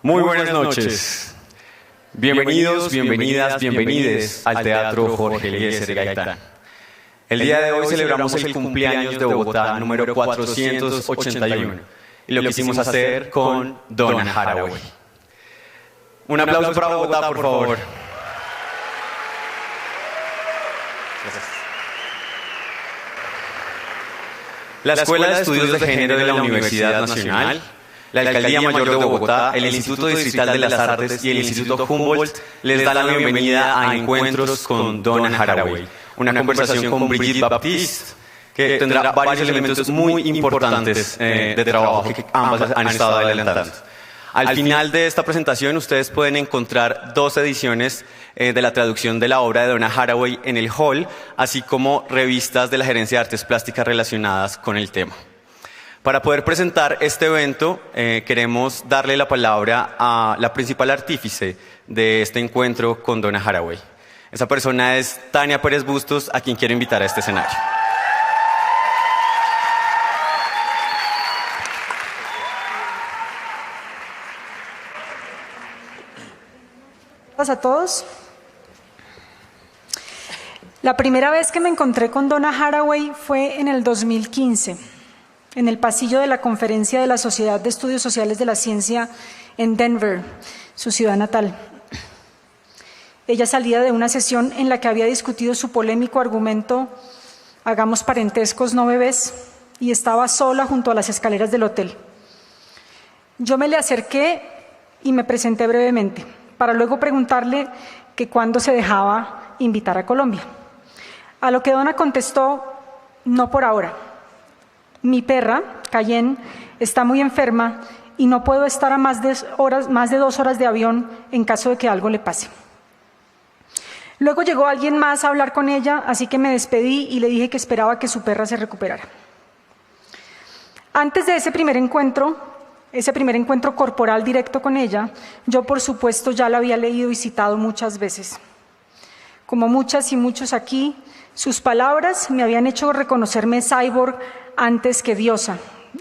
Muy buenas noches. Bienvenidos, bienvenidas, bienvenides al Teatro Jorge Eliezer Gaitán. El día de hoy celebramos el cumpleaños de Bogotá número 481 y lo quisimos hacer con Donna Haraway. Un aplauso para Bogotá, por favor. Gracias. La Escuela de Estudios de Género de la Universidad Nacional, la Alcaldía Mayor de Bogotá, el Instituto Distrital de las Artes y el Instituto Humboldt les da la bienvenida a Encuentros con Donna Haraway, una conversación con Brigitte Baptiste que tendrá varios elementos muy importantes de trabajo que ambas han estado adelantando. Al final de esta presentación ustedes pueden encontrar 2 ediciones de la traducción de la obra de Donna Haraway en el hall, así como revistas de la Gerencia de Artes Plásticas relacionadas con el tema. Para poder presentar este evento, queremos darle la palabra a la principal artífice de este encuentro con Donna Haraway. Esa persona es Tania Pérez Bustos, a quien quiero invitar a este escenario. A todos. La primera vez que me encontré con Donna Haraway fue en el 2015, en el pasillo de la conferencia de la Sociedad de Estudios Sociales de la Ciencia en Denver, su ciudad natal. Ella salía de una sesión en la que había discutido su polémico argumento "hagamos parentescos, no bebés", y estaba sola junto a las escaleras del hotel. Yo me le acerqué y me presenté brevemente, para luego preguntarle que cuándo se dejaba invitar a Colombia. A lo que Donna contestó: no por ahora. Mi perra, Cayenne, está muy enferma y no puedo estar a más de 2 horas de avión en caso de que algo le pase. Luego llegó alguien más a hablar con ella, así que me despedí y le dije que esperaba que su perra se recuperara. Antes de ese primer encuentro corporal directo con ella, yo por supuesto ya la había leído y citado muchas veces. Como muchas y muchos aquí, sus palabras me habían hecho reconocerme cyborg antes que diosa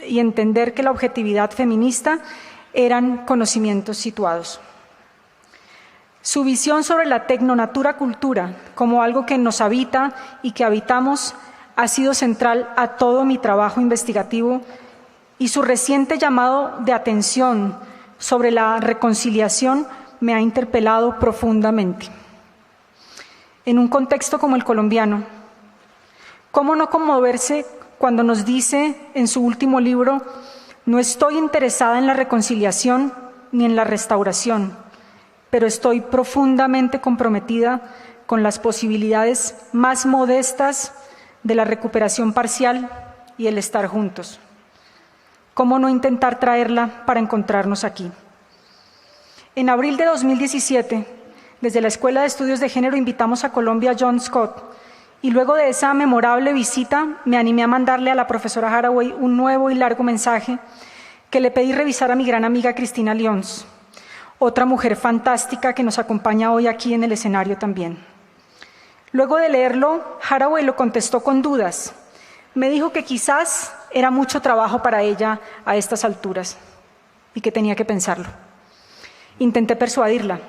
y entender que la objetividad feminista eran conocimientos situados. Su visión sobre la tecnonatura cultura como algo que nos habita y que habitamos ha sido central a todo mi trabajo investigativo, y su reciente llamado de atención sobre la reconciliación me ha interpelado profundamente. En un contexto como el colombiano, ¿cómo no conmoverse cuando nos dice en su último libro: no estoy interesada en la reconciliación ni en la restauración, pero estoy profundamente comprometida con las posibilidades más modestas de la recuperación parcial y el estar juntos? ¿Cómo no intentar traerla para encontrarnos aquí? En abril de 2017, desde la Escuela de Estudios de Género invitamos a Colombia a John Scott, y luego de esa memorable visita me animé a mandarle a la profesora Haraway un nuevo y largo mensaje que le pedí revisar a mi gran amiga Cristina Lyons, otra mujer fantástica que nos acompaña hoy aquí en el escenario también. Luego de leerlo, Haraway lo contestó con dudas. Me dijo que quizás era mucho trabajo para ella a estas alturas y que tenía que pensarlo. Intenté persuadirla,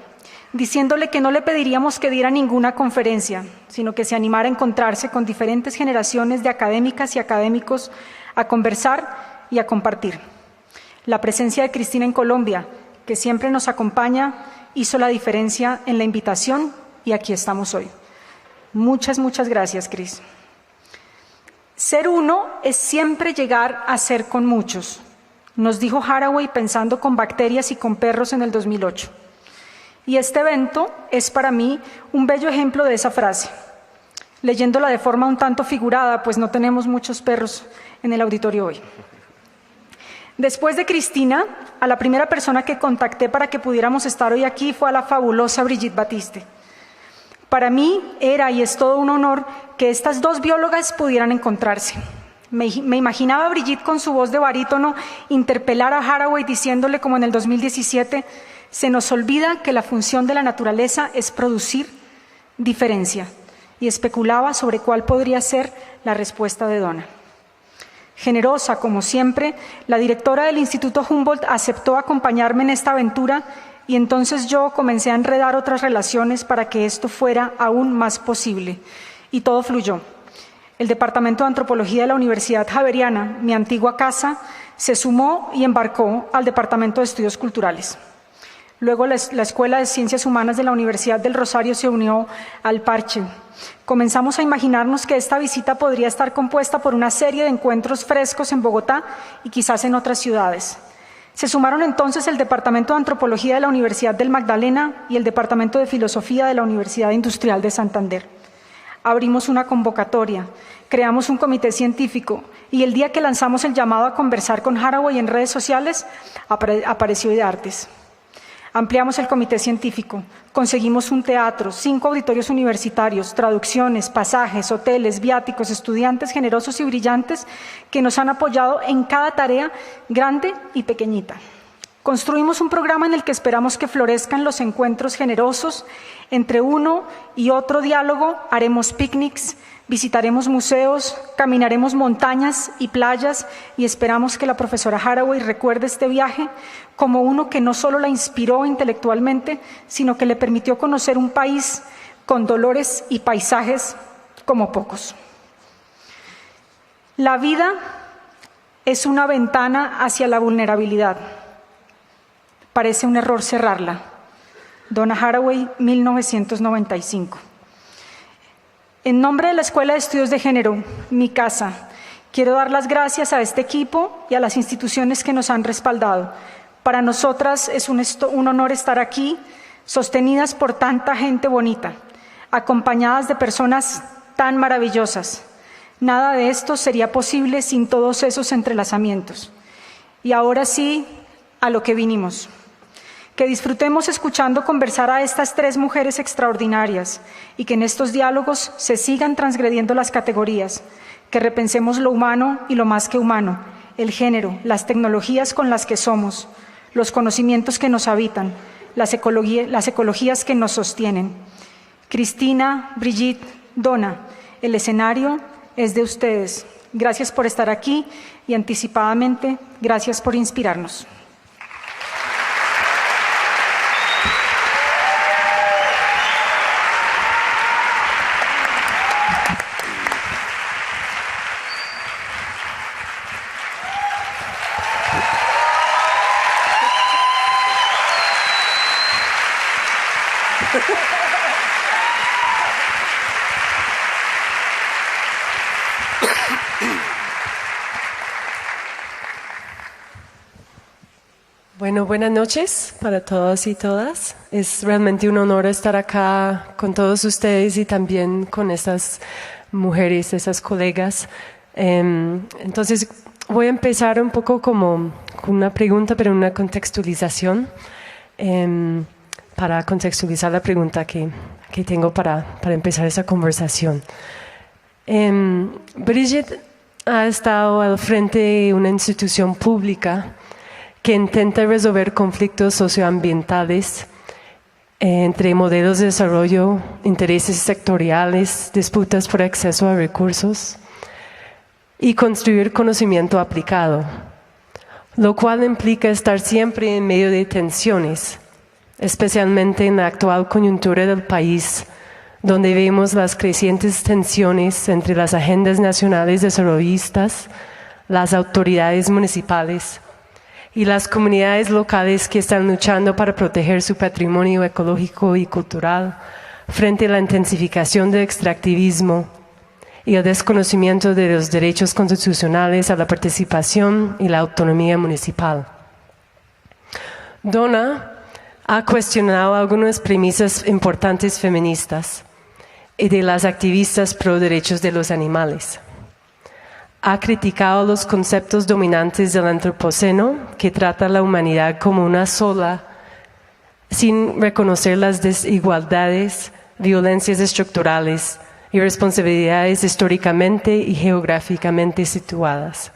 diciéndole que no le pediríamos que diera ninguna conferencia, sino que se animara a encontrarse con diferentes generaciones de académicas y académicos a conversar y a compartir. La presencia de Cristina en Colombia, que siempre nos acompaña, hizo la diferencia en la invitación y aquí estamos hoy. Muchas, muchas gracias, Cris. Ser uno es siempre llegar a ser con muchos, nos dijo Haraway pensando con bacterias y con perros en el 2008. Y este evento es para mí un bello ejemplo de esa frase, leyéndola de forma un tanto figurada, pues no tenemos muchos perros en el auditorio hoy. Después de Cristina, a la primera persona que contacté para que pudiéramos estar hoy aquí fue a la fabulosa Brigitte Baptiste. Para mí era y es todo un honor que estas 2 biólogas pudieran encontrarse. Me imaginaba a Brigitte con su voz de barítono interpelar a Haraway diciéndole, como en el 2017, se nos olvida que la función de la naturaleza es producir diferencia, y especulaba sobre cuál podría ser la respuesta de Donna. Generosa, como siempre, la directora del Instituto Humboldt aceptó acompañarme en esta aventura y entonces yo comencé a enredar otras relaciones para que esto fuera aún más posible. Y todo fluyó. El Departamento de Antropología de la Universidad Javeriana, mi antigua casa, se sumó y embarcó al Departamento de Estudios Culturales. Luego la Escuela de Ciencias Humanas de la Universidad del Rosario se unió al parche. Comenzamos a imaginarnos que esta visita podría estar compuesta por una serie de encuentros frescos en Bogotá y quizás en otras ciudades. Se sumaron entonces el Departamento de Antropología de la Universidad del Magdalena y el Departamento de Filosofía de la Universidad Industrial de Santander. Abrimos una convocatoria, creamos un comité científico y el día que lanzamos el llamado a conversar con Haraway en redes sociales, apareció IDEARTES. Ampliamos el comité científico, conseguimos un teatro, 5 auditorios universitarios, traducciones, pasajes, hoteles, viáticos, estudiantes generosos y brillantes que nos han apoyado en cada tarea grande y pequeñita. Construimos un programa en el que esperamos que florezcan los encuentros generosos. Entre uno y otro diálogo haremos picnics, visitaremos museos, caminaremos montañas y playas y esperamos que la profesora Haraway recuerde este viaje como uno que no solo la inspiró intelectualmente, sino que le permitió conocer un país con dolores y paisajes como pocos. La vida es una ventana hacia la vulnerabilidad. Parece un error cerrarla. Donna Haraway, 1995. En nombre de la Escuela de Estudios de Género, mi casa, quiero dar las gracias a este equipo y a las instituciones que nos han respaldado. Para nosotras es un honor estar aquí, sostenidas por tanta gente bonita, acompañadas de personas tan maravillosas. Nada de esto sería posible sin todos esos entrelazamientos. Y ahora sí, a lo que vinimos. Que disfrutemos escuchando conversar a estas 3 mujeres extraordinarias y que en estos diálogos se sigan transgrediendo las categorías, que repensemos lo humano y lo más que humano, el género, las tecnologías con las que somos, los conocimientos que nos habitan, las ecologías que nos sostienen. Cristina, Brigitte, Donna, el escenario es de ustedes. Gracias por estar aquí y anticipadamente, gracias por inspirarnos. Bueno, buenas noches para todos y todas. Es realmente un honor estar acá con todos ustedes y también con estas mujeres, esas colegas. Entonces, voy a empezar un poco como con una pregunta, pero una contextualización, para contextualizar la pregunta que tengo para empezar esa conversación. Brigitte ha estado al frente de una institución pública que intenta resolver conflictos socioambientales entre modelos de desarrollo, intereses sectoriales, disputas por acceso a recursos y construir conocimiento aplicado, lo cual implica estar siempre en medio de tensiones, especialmente en la actual coyuntura del país, donde vemos las crecientes tensiones entre las agendas nacionales desarrollistas, las autoridades municipales y las comunidades locales que están luchando para proteger su patrimonio ecológico y cultural frente a la intensificación del extractivismo y el desconocimiento de los derechos constitucionales a la participación y la autonomía municipal. Donna ha cuestionado algunas premisas importantes feministas y de las activistas pro derechos de los animales. Ha criticado los conceptos dominantes del antropoceno, que trata a la humanidad como una sola, sin reconocer las desigualdades, violencias estructurales y responsabilidades históricamente y geográficamente situadas,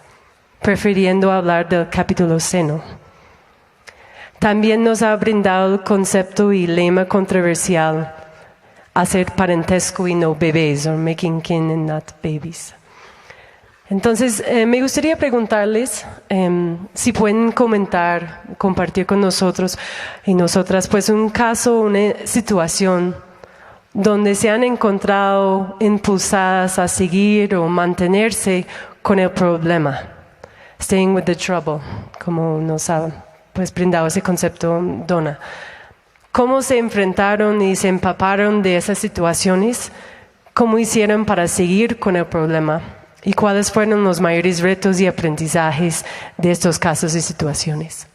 prefiriendo hablar del capituloceno. También nos ha brindado el concepto y lema controversial, hacer parentesco y no bebés, or making kin and not babies. Entonces, me gustaría preguntarles si pueden comentar, compartir con nosotros y nosotras, pues un caso, una situación donde se han encontrado impulsadas a seguir o mantenerse con el problema, staying with the trouble, como nos ha pues brindado ese concepto Donna. ¿Cómo se enfrentaron y se empaparon de esas situaciones? ¿Cómo hicieron para seguir con el problema? ¿Y cuáles fueron los mayores retos y aprendizajes de estos casos y situaciones?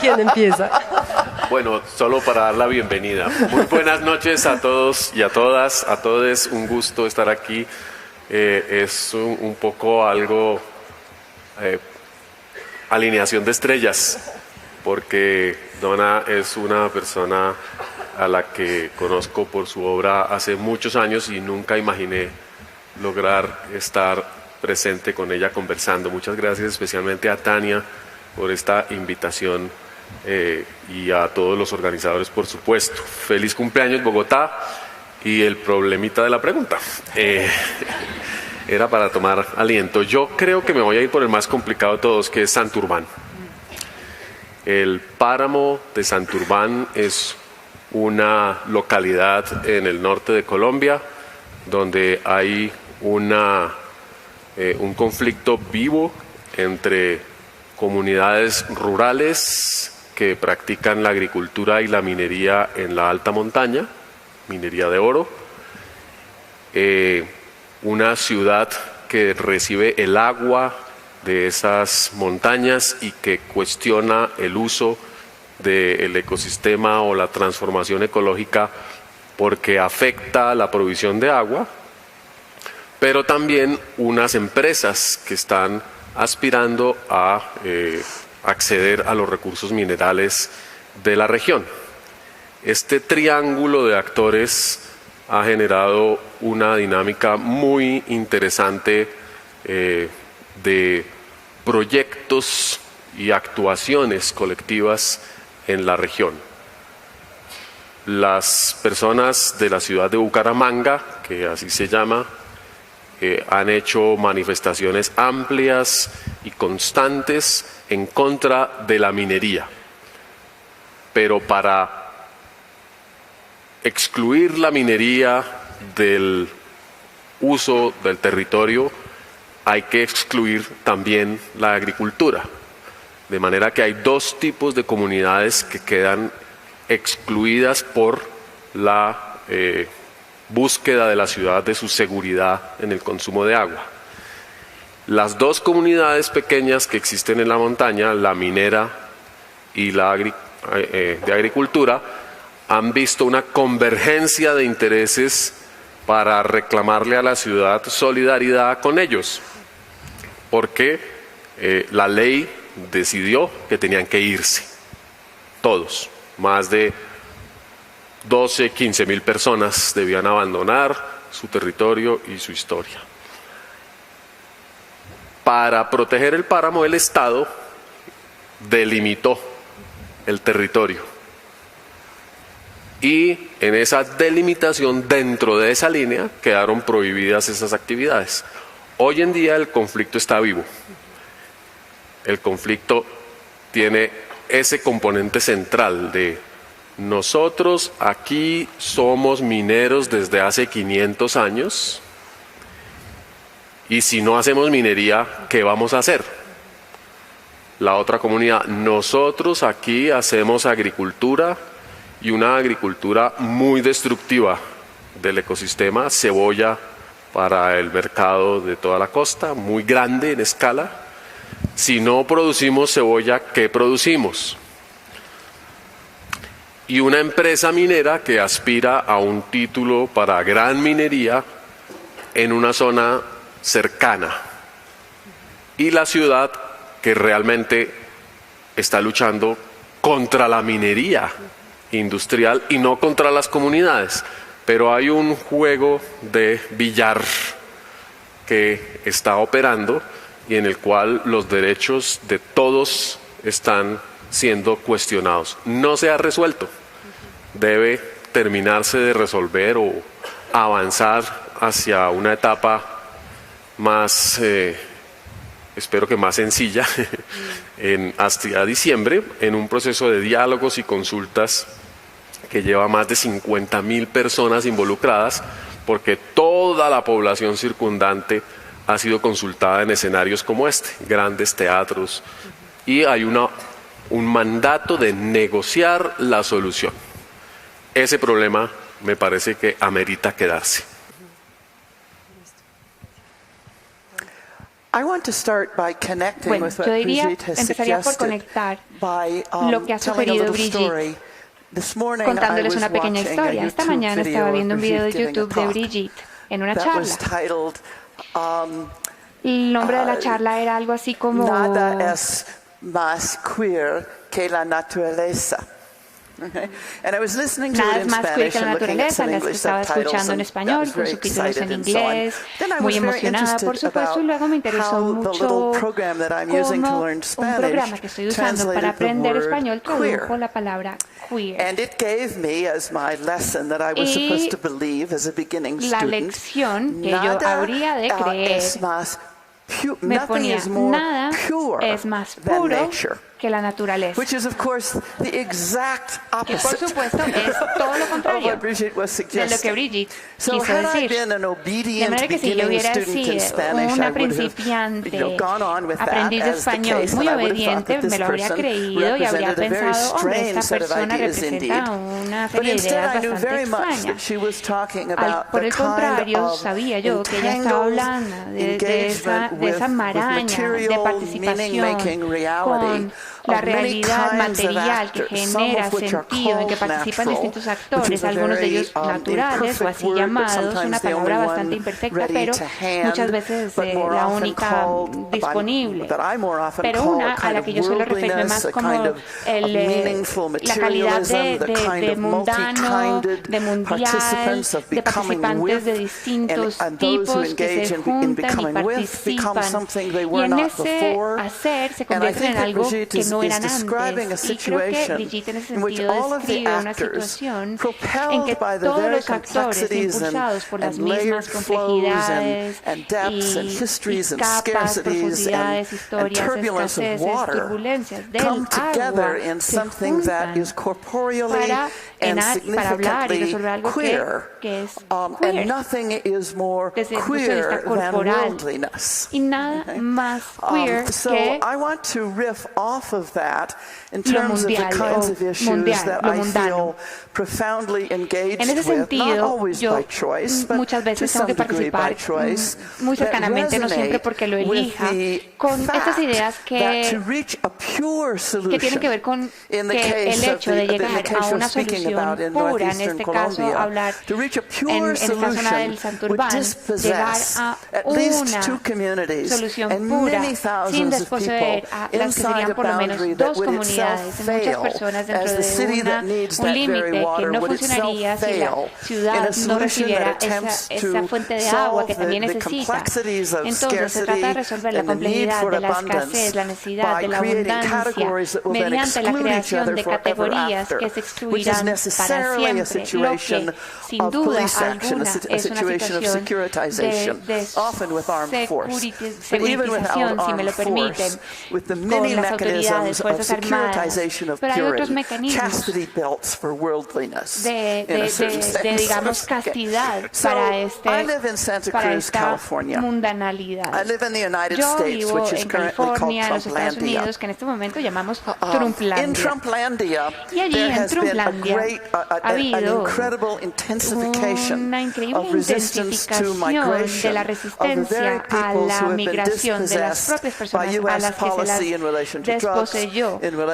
¿Quién empieza? Bueno, solo para dar la bienvenida. Muy buenas noches a todos y a todas, a todos. Un gusto estar aquí. Es un poco algo alineación de estrellas, porque Donna es una persona a la que conozco por su obra hace muchos años y nunca imaginé lograr estar presente con ella conversando. Muchas gracias especialmente a Tania por esta invitación y a todos los organizadores, por supuesto. Feliz cumpleaños Bogotá. Y el problemita de la pregunta era para tomar aliento. Yo creo que me voy a ir por el más complicado de todos, que es Santurbán. El páramo de Santurbán es una localidad en el norte de Colombia donde hay un conflicto vivo entre comunidades rurales que practican la agricultura y la minería en la alta montaña, minería de oro, una ciudad que recibe el agua de esas montañas y que cuestiona el uso del ecosistema o la transformación ecológica porque afecta la provisión de agua, pero también unas empresas que están aspirando a acceder a los recursos minerales de la región. Este triángulo de actores ha generado una dinámica muy interesante de proyectos y actuaciones colectivas en la región. Las personas de la ciudad de Bucaramanga, que así se llama, han hecho manifestaciones amplias y constantes en contra de la minería. Pero para excluir la minería del uso del territorio, hay que excluir también la agricultura. De manera que hay dos tipos de comunidades que quedan excluidas por la búsqueda de la ciudad de su seguridad en el consumo de agua. Las dos comunidades pequeñas que existen en la montaña, la minera y la de agricultura, han visto una convergencia de intereses para reclamarle a la ciudad solidaridad con ellos, porque la ley decidió que tenían que irse, todos, más de 12, 15 mil personas debían abandonar su territorio y su historia. Para proteger el páramo, el Estado delimitó el territorio. Y en esa delimitación, dentro de esa línea, quedaron prohibidas esas actividades. Hoy en día el conflicto está vivo. El conflicto tiene ese componente central de nosotros aquí somos mineros desde hace 500 años y si no hacemos minería, ¿qué vamos a hacer? La otra comunidad, nosotros aquí hacemos agricultura y una agricultura muy destructiva del ecosistema, cebolla para el mercado de toda la costa, muy grande en escala. Si no producimos cebolla, ¿qué producimos? Y una empresa minera que aspira a un título para gran minería en una zona cercana. Y la ciudad que realmente está luchando contra la minería industrial y no contra las comunidades. Pero hay un juego de billar que está operando y en el cual los derechos de todos están siendo cuestionados. No se ha resuelto. Debe terminarse de resolver o avanzar hacia una etapa más, espero que más sencilla, hasta diciembre, en un proceso de diálogos y consultas que lleva más de 50.000 personas involucradas, porque toda la población circundante ha sido consultada en escenarios como este, grandes teatros, y hay un mandato de negociar la solución. Ese problema me parece que amerita quedarse. Bueno, yo diría, empezaría por conectar lo que ha sugerido Brigitte, contándoles una pequeña historia. Esta mañana estaba viendo un video de YouTube de Brigitte en una charla. El nombre de la charla era algo así como Nada es más queer que la naturaleza. Nada es más queer que la naturaleza. La estaba escuchando en español, con subtítulos en inglés, muy emocionada, por supuesto, y luego me interesó mucho cómo un programa que estoy usando para aprender español tradujo la palabra queer. Y la lección que yo habría de creer me ponía, nada es más puro que la naturaleza. Que por supuesto es todo lo contrario de lo que Brigitte quiso decir. De manera que si yo hubiera sido una principiante aprendiz de español muy obediente, me lo habría creído y habría pensado, hombre, esta persona representa una serie de ideas bastante extrañas. Por el contrario, sabía yo que ella estaba hablando de esa maraña de participación con la realidad material que genera sentido, en que participan distintos actores, algunos de ellos naturales o así llamados, una palabra bastante imperfecta, pero muchas veces la única disponible, pero una a la que yo suelo referirme más como la calidad de mundano, de mundial, de participantes de distintos tipos que se juntan y participan, y en ese hacer se convierten en algo que no eran antes. Y creo que Brigitte en ese sentido describe una situación en que todos los actores, impulsados por las mismas complejidades y capas, profundidades, historias, escaseces, turbulencias del agua, se juntan para hablar y resolver algo que es queer desde el punto de vista corporal, y nada más queer que lo mundial, lo mundano. En ese sentido, yo muchas veces tengo que participar muy cercanamente, no siempre porque lo elija, con estas ideas que tienen que ver con que el hecho de llegar a una solución pura, en este caso hablar en esta zona del Santurbán, llegar a una solución pura sin desposeer a las que serían por lo menos dos comunidades, muchas personas dentro de un límite que no funcionaría si la ciudad no recibiera esa fuente de agua que también necesita. Entonces se trata de resolver la complejidad de la escasez, la necesidad de la abundancia mediante la creación de categorías que se excluirán para siempre, lo que sin duda alguna es una situación de securitización, si me lo permiten, con las autoridades, Fuerzas Armadas, pero hay otros mecanismos de digamos, castidad para esta mundanalidad. Yo vivo en California, en los Estados Unidos, que en este momento llamamos Trumplandia. Y allí en Trumplandia ha habido una increíble intensificación de la resistencia a la migración de las propias personas a las que se las desposeyó por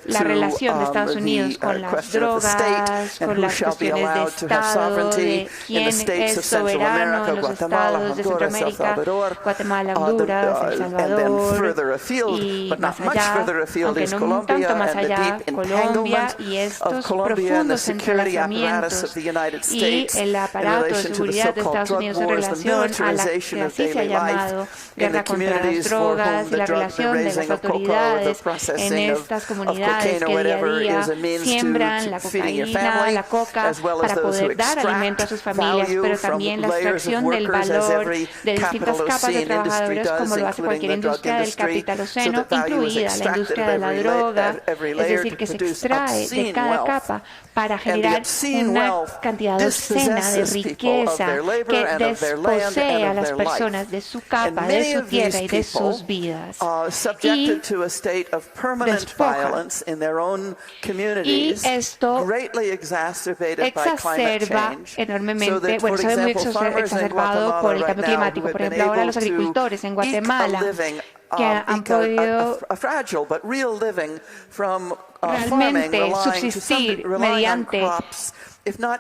la relación de Estados Unidos con las drogas, con las cuestiones de Estado, de quién es soberano en los estados de Centroamérica, Guatemala, Honduras, El Salvador y más allá, aunque no tanto más allá, Colombia, y estos profundos entrelazamientos y el aparato de seguridad de Estados Unidos en relación a la que así se ha llamado guerra contra las drogas y la relación de las autoridades en estas comunidades que día a día siembran la cocaína, la coca, para poder dar alimento a sus familias, pero también la extracción del valor de distintas capas de trabajadores, como lo hace cualquier industria del capitaloceno, incluida la industria de la droga, es decir, que se extrae de cada capa para generar una cantidad obscena de riqueza que desposee a las personas de su capa, de su tierra y de sus vidas. Y despoja. Y esto exacerba enormemente, bueno, se ve muy exacerbado por el cambio climático. Por ejemplo, ahora los agricultores en Guatemala que han podido realmente subsistir mediante la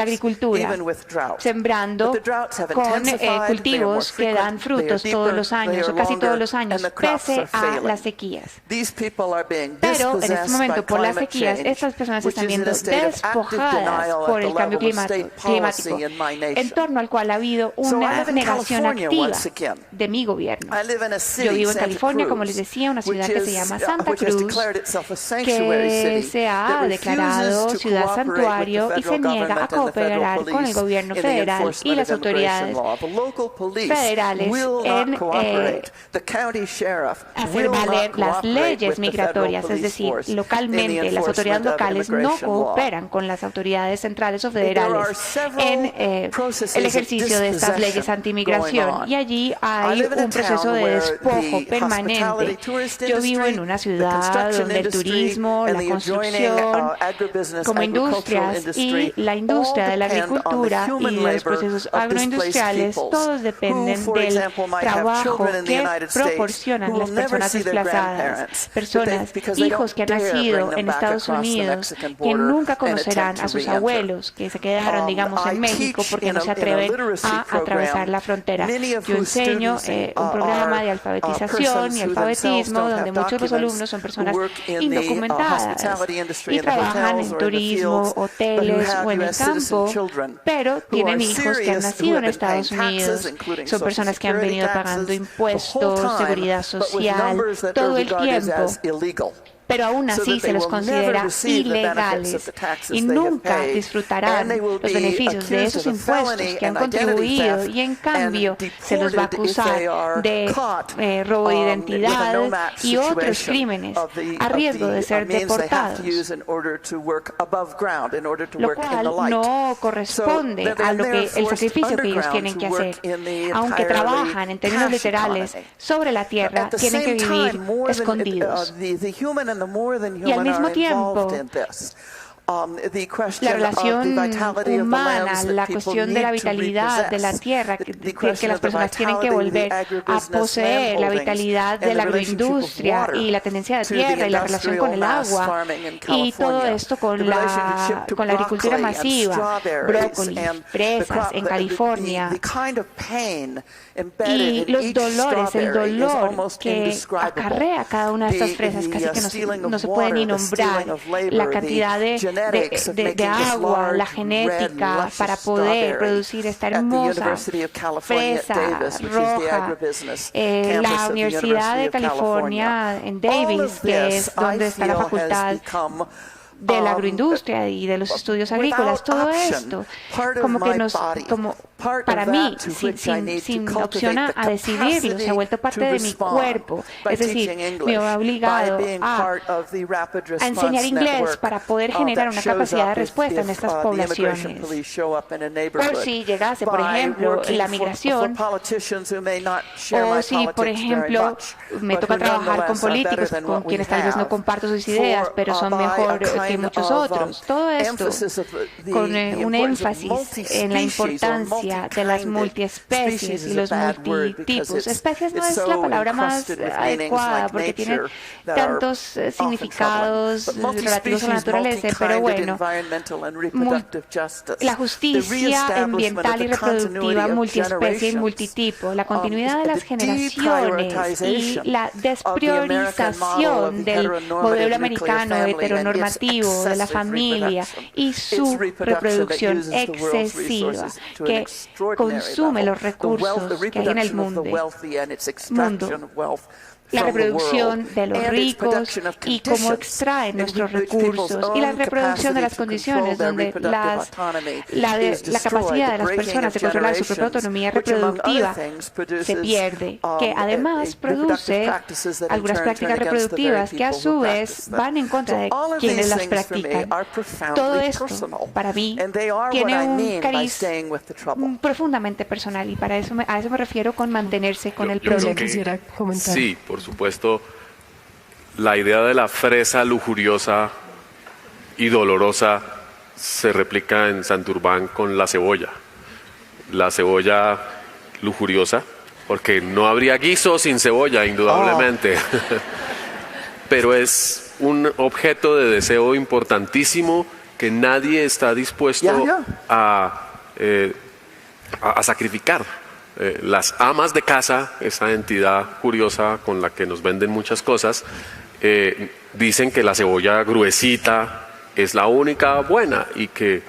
agricultura, sembrando con cultivos que dan frutos todos los años o casi todos los años, pese a las sequías. Pero en este momento, por las sequías, estas personas están siendo despojadas por el cambio climático, en torno al cual ha habido una negación activa de mi gobierno. Yo vivo en California, como les decía, una ciudad que se llama Santa Cruz, que se ha declarado ciudad santuario y se niega a cooperar con el gobierno federal y las autoridades federales en hacer valer las leyes migratorias, es decir, localmente las autoridades locales no cooperan con las autoridades centrales o federales en el ejercicio de estas leyes antimigración, y allí hay un proceso de despojo permanente. Yo vivo en una ciudad donde el turismo, la construcción, como industrias y la industria de la agricultura y de los procesos agroindustriales, todos dependen del trabajo que proporcionan las personas desplazadas, personas, hijos que han nacido en Estados Unidos, que nunca conocerán a sus abuelos, que se quedaron, digamos, en México porque no se atreven a atravesar la frontera. Yo enseño un programa de alfabetización y alfabetismo donde muchos de los alumnos son personas indocumentadas y trabajan en turismo, hoteles o en el campo, pero tienen hijos que han nacido en Estados Unidos. Son personas que han venido pagando impuestos, seguridad social, todo el tiempo. Pero aún así se los considera ilegales y nunca disfrutarán los beneficios de esos impuestos que han contribuido, y en cambio se los va a acusar de robo de identidad y otros crímenes a riesgo de ser deportados, lo cual no corresponde a lo que el sacrificio que ellos tienen que hacer. Aunque trabajan en términos literales sobre la tierra, tienen que vivir escondidos. Y al mismo tiempo, la relación humana, la cuestión de la vitalidad de la tierra, que las personas tienen que volver a poseer, la vitalidad de la agroindustria y la tendencia de tierra y la relación con el agua, y todo esto con la agricultura masiva, brócoli, fresas en California, y los dolores, el dolor que acarrea cada una de estas fresas, casi que no se puede ni nombrar, la cantidad de agua, la genética para poder producir esta hermosa fresa roja. La Universidad de California en Davis, que es donde está la facultad de la agroindustria y de los estudios agrícolas, todo esto, como para mí, sin opción a decidirlo, se ha vuelto parte de mi cuerpo. Es decir, me ha obligado a enseñar inglés para poder generar una capacidad de respuesta en estas poblaciones. Por si llegase, por ejemplo, la migración, o si, por ejemplo, me toca trabajar con políticos con quienes tal vez no comparto sus ideas, pero son mejor que muchos otros. Todo esto con un énfasis en la importancia de las multiespecies y los multitipos. Especies no es la palabra más adecuada porque tiene tantos significados relativos a la naturaleza, pero bueno, la justicia ambiental y reproductiva, multiespecie y multitipo, la continuidad de las generaciones y la despriorización del modelo americano heteronormativo de la familia y su reproducción excesiva que consume los recursos que hay en el mundo. la reproducción de los ricos y cómo extraen nuestros recursos, y la reproducción de las condiciones donde la capacidad de las personas de controlar su propia autonomía reproductiva se pierde, que además produce algunas prácticas reproductivas que a su vez van en contra de quienes las practican. Todo esto, para mí, tiene un cariz profundamente personal, y a eso me refiero con mantenerse con el problema. Quisiera comentar. Sí, por supuesto, la idea de la fresa lujuriosa y dolorosa se replica en Santurbán con la cebolla. La cebolla lujuriosa, porque no habría guiso sin cebolla, indudablemente. Pero es un objeto de deseo importantísimo que nadie está dispuesto a sacrificar. Las amas de casa, esa entidad curiosa con la que nos venden muchas cosas, dicen que la cebolla gruesita es la única buena y que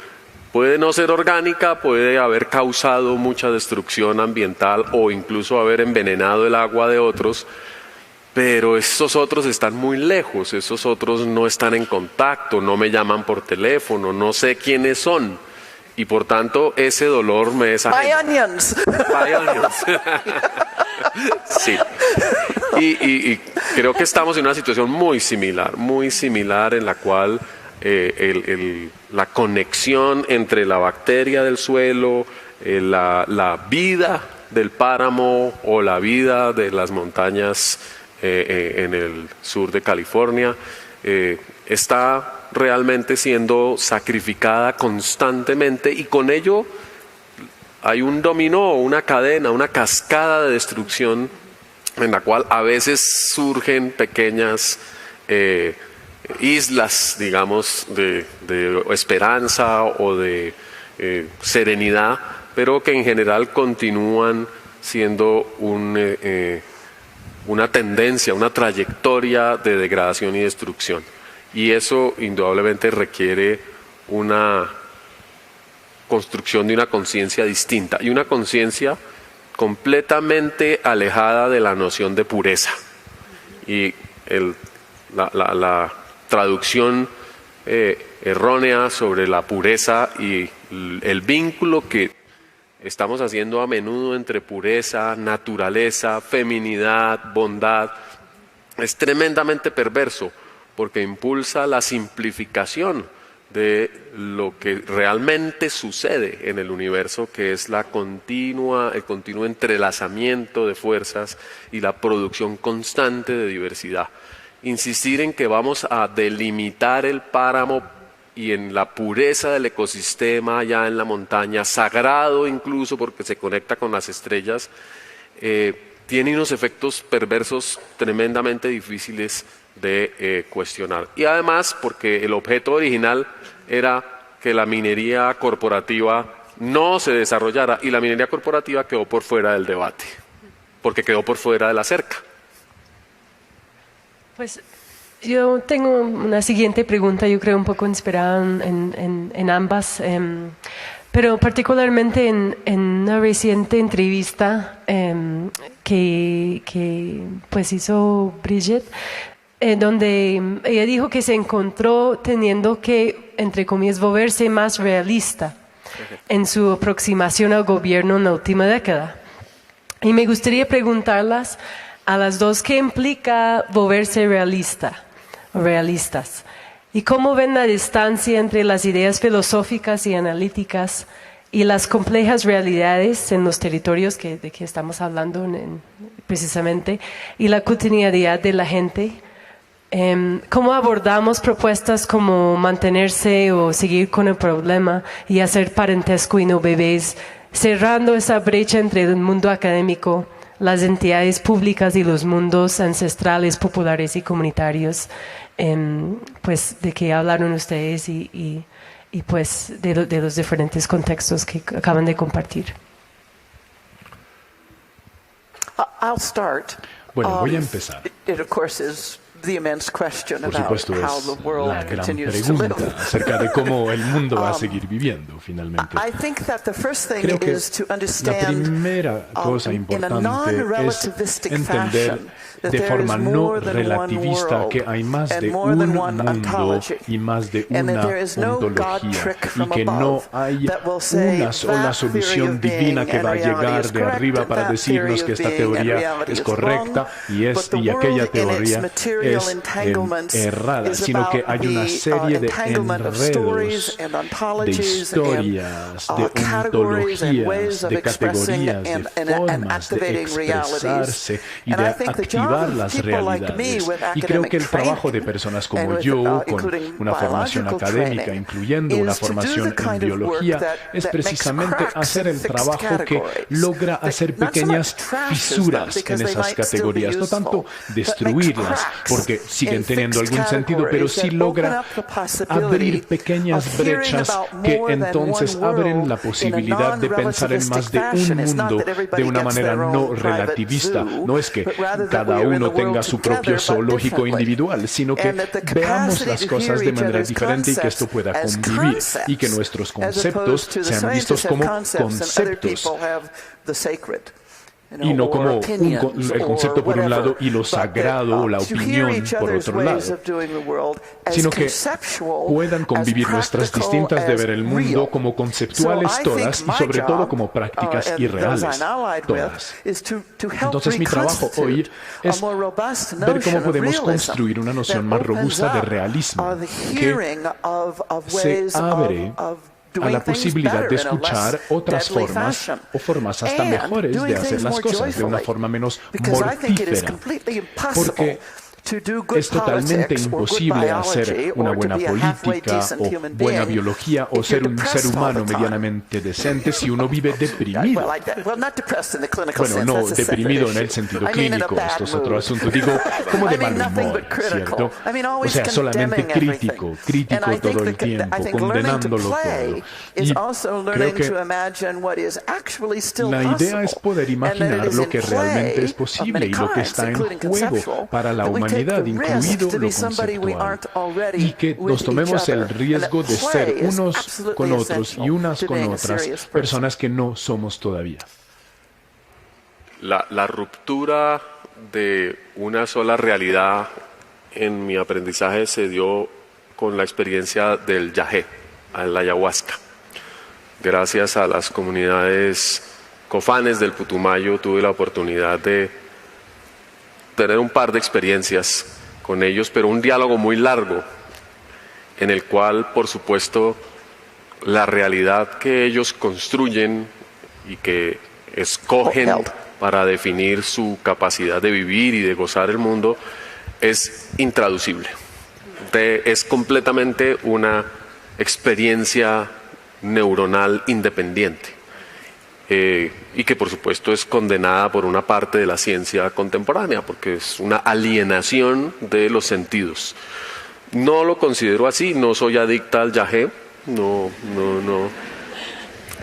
puede no ser orgánica, puede haber causado mucha destrucción ambiental o incluso haber envenenado el agua de otros, pero esos otros están muy lejos, esos otros no están en contacto, no me llaman por teléfono, no sé quiénes son. Y por tanto, ese dolor me es ajeno. My onions. My onions. Sí. Y creo que estamos en una situación muy similar en la cual la conexión entre la bacteria del suelo, la vida del páramo o la vida de las montañas en el sur de California está realmente siendo sacrificada constantemente, y con ello hay un dominó, una cadena, una cascada de destrucción en la cual a veces surgen pequeñas islas, digamos, de esperanza o de serenidad, pero que en general continúan siendo una tendencia, una trayectoria de degradación y destrucción. Y eso indudablemente requiere una construcción de una conciencia distinta y una conciencia completamente alejada de la noción de pureza. Y la traducción errónea sobre la pureza y el vínculo que estamos haciendo a menudo entre pureza, naturaleza, feminidad, bondad, es tremendamente perverso, porque impulsa la simplificación de lo que realmente sucede en el universo, que es el continuo entrelazamiento de fuerzas y la producción constante de diversidad. Insistir en que vamos a delimitar el páramo y en la pureza del ecosistema allá en la montaña, sagrado incluso porque se conecta con las estrellas, tiene unos efectos perversos tremendamente difíciles de cuestionar. Y además porque el objeto original era que la minería corporativa no se desarrollara, y la minería corporativa quedó por fuera del debate, porque quedó por fuera de la cerca. Pues yo tengo una siguiente pregunta, yo creo un poco inspirada en ambas, pero particularmente en una reciente entrevista que pues hizo Bridget, donde ella dijo que se encontró teniendo que, entre comillas, volverse más realista en su aproximación al gobierno en la última década. Y me gustaría preguntarlas a las dos qué implica volverse realistas, y cómo ven la distancia entre las ideas filosóficas y analíticas y las complejas realidades en los territorios de que estamos hablando precisamente, y la cotidianidad de la gente. ¿Cómo abordamos propuestas como mantenerse o seguir con el problema y hacer parentesco y no bebés, cerrando esa brecha entre el mundo académico, las entidades públicas y los mundos ancestrales, populares y comunitarios, pues de que hablaron ustedes y pues de los diferentes contextos que acaban de compartir? I'll start. Bueno, voy a empezar. It of course is Por supuesto, es la gran pregunta acerca de cómo el mundo va a seguir viviendo finalmente. Creo que la primera cosa importante es entender de forma no relativista que hay más de un mundo y más de una ontología y que no hay una sola solución divina que va a llegar de arriba para decirnos que esta teoría es correcta y aquella teoría es errada, sino que hay una serie de enredos, de historias, de ontologías, de categorías, de formas de expresarse y de activar las realidades. Y creo que el trabajo de personas como yo, con una formación académica, incluyendo una formación en biología, es precisamente hacer el trabajo que logra hacer pequeñas fisuras en esas categorías, no tanto destruirlas, porque siguen teniendo algún sentido, pero sí logra abrir pequeñas brechas que entonces abren la posibilidad de pensar en más de un mundo de una manera no relativista. No es que cada uno tenga su propio zoológico individual, sino que veamos las cosas de manera diferente y que esto pueda convivir y que nuestros conceptos sean vistos como conceptos y no como el concepto por un lado y lo sagrado o la opinión por otro lado, sino que puedan convivir nuestras distintas de ver el mundo como conceptuales todas y sobre todo como prácticas irreales todas. Entonces mi trabajo hoy es ver cómo podemos construir una noción más robusta de realismo que se abre a la posibilidad de escuchar otras formas o formas hasta mejores de hacer las cosas de una forma menos mortífera, porque es totalmente imposible hacer una buena política o buena biología o ser un ser humano medianamente decente si uno vive deprimido. Bueno, no deprimido en el sentido clínico, esto es otro asunto. Digo, como de mal humor, ¿cierto? O sea, solamente crítico todo el tiempo, condenándolo todo. Y creo que la idea es poder imaginar lo que realmente es posible y lo que está en juego para la humanidad, incluido lo conceptual, y que nos tomemos el riesgo de ser unos con otros y unas con otras personas que no somos todavía. La ruptura de una sola realidad en mi aprendizaje se dio con la experiencia del yagé, a la ayahuasca. Gracias a las comunidades cofanes del Putumayo tuve la oportunidad de tener un par de experiencias con ellos, pero un diálogo muy largo, en el cual, por supuesto, la realidad que ellos construyen y que escogen para definir su capacidad de vivir y de gozar el mundo es intraducible. Es completamente una experiencia neuronal independiente. Y que por supuesto es condenada por una parte de la ciencia contemporánea, porque es una alienación de los sentidos. No lo considero así, no soy adicta al yagé, no.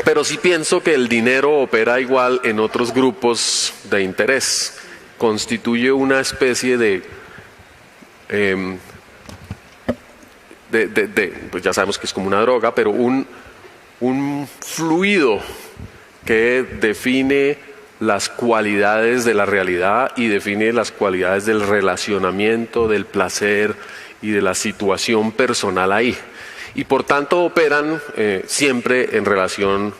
Pero sí pienso que el dinero opera igual en otros grupos de interés. Constituye una especie pues ya sabemos que es como una droga, pero un fluido que define las cualidades de la realidad y define las cualidades del relacionamiento, del placer y de la situación personal ahí. Y por tanto operan siempre en relación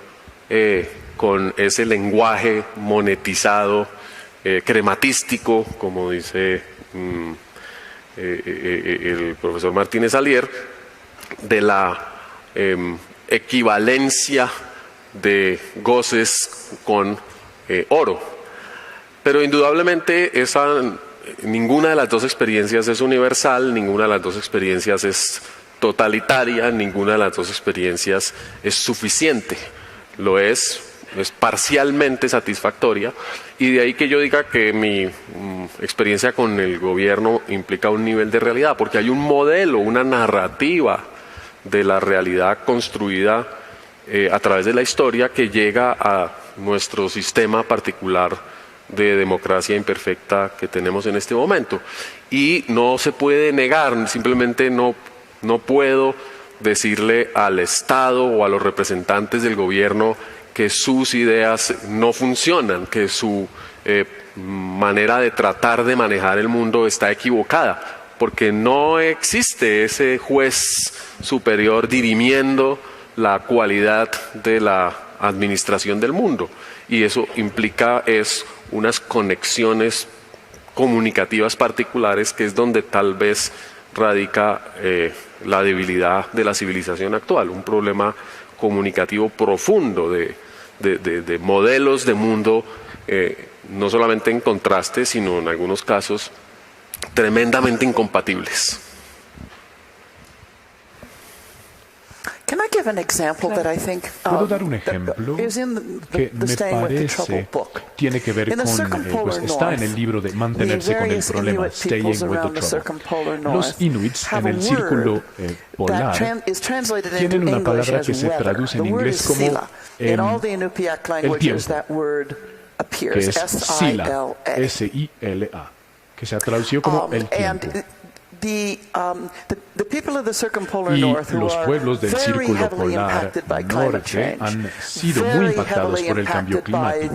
con ese lenguaje monetizado, crematístico, como dice el profesor Martínez Alier, de la equivalencia de goces con oro. Pero indudablemente ninguna de las dos experiencias es universal, ninguna de las dos experiencias es totalitaria, ninguna de las dos experiencias es suficiente. Lo es parcialmente satisfactoria, y de ahí que yo diga que mi experiencia con el gobierno implica un nivel de realidad, porque hay un modelo, una narrativa de la realidad construida a través de la historia que llega a nuestro sistema particular de democracia imperfecta que tenemos en este momento. Y no se puede negar, simplemente no puedo decirle al Estado o a los representantes del gobierno que sus ideas no funcionan, que su manera de tratar de manejar el mundo está equivocada, porque no existe ese juez superior dirimiendo la cualidad de la administración del mundo, y eso implica unas conexiones comunicativas particulares, que es donde tal vez radica la debilidad de la civilización actual, un problema comunicativo profundo de modelos de mundo, no solamente en contraste, sino en algunos casos tremendamente incompatibles. ¿Puedo dar un ejemplo que me parece tiene que ver con, está en el libro de Mantenerse con el problema, Staying with the Trouble? Los inuits en el círculo polar tienen una palabra que se traduce en inglés como el tiempo, que es Sila, S-I-L-A, que se ha traducido como el tiempo. Y los pueblos del Círculo Polar Norte han sido muy impactados por el cambio climático,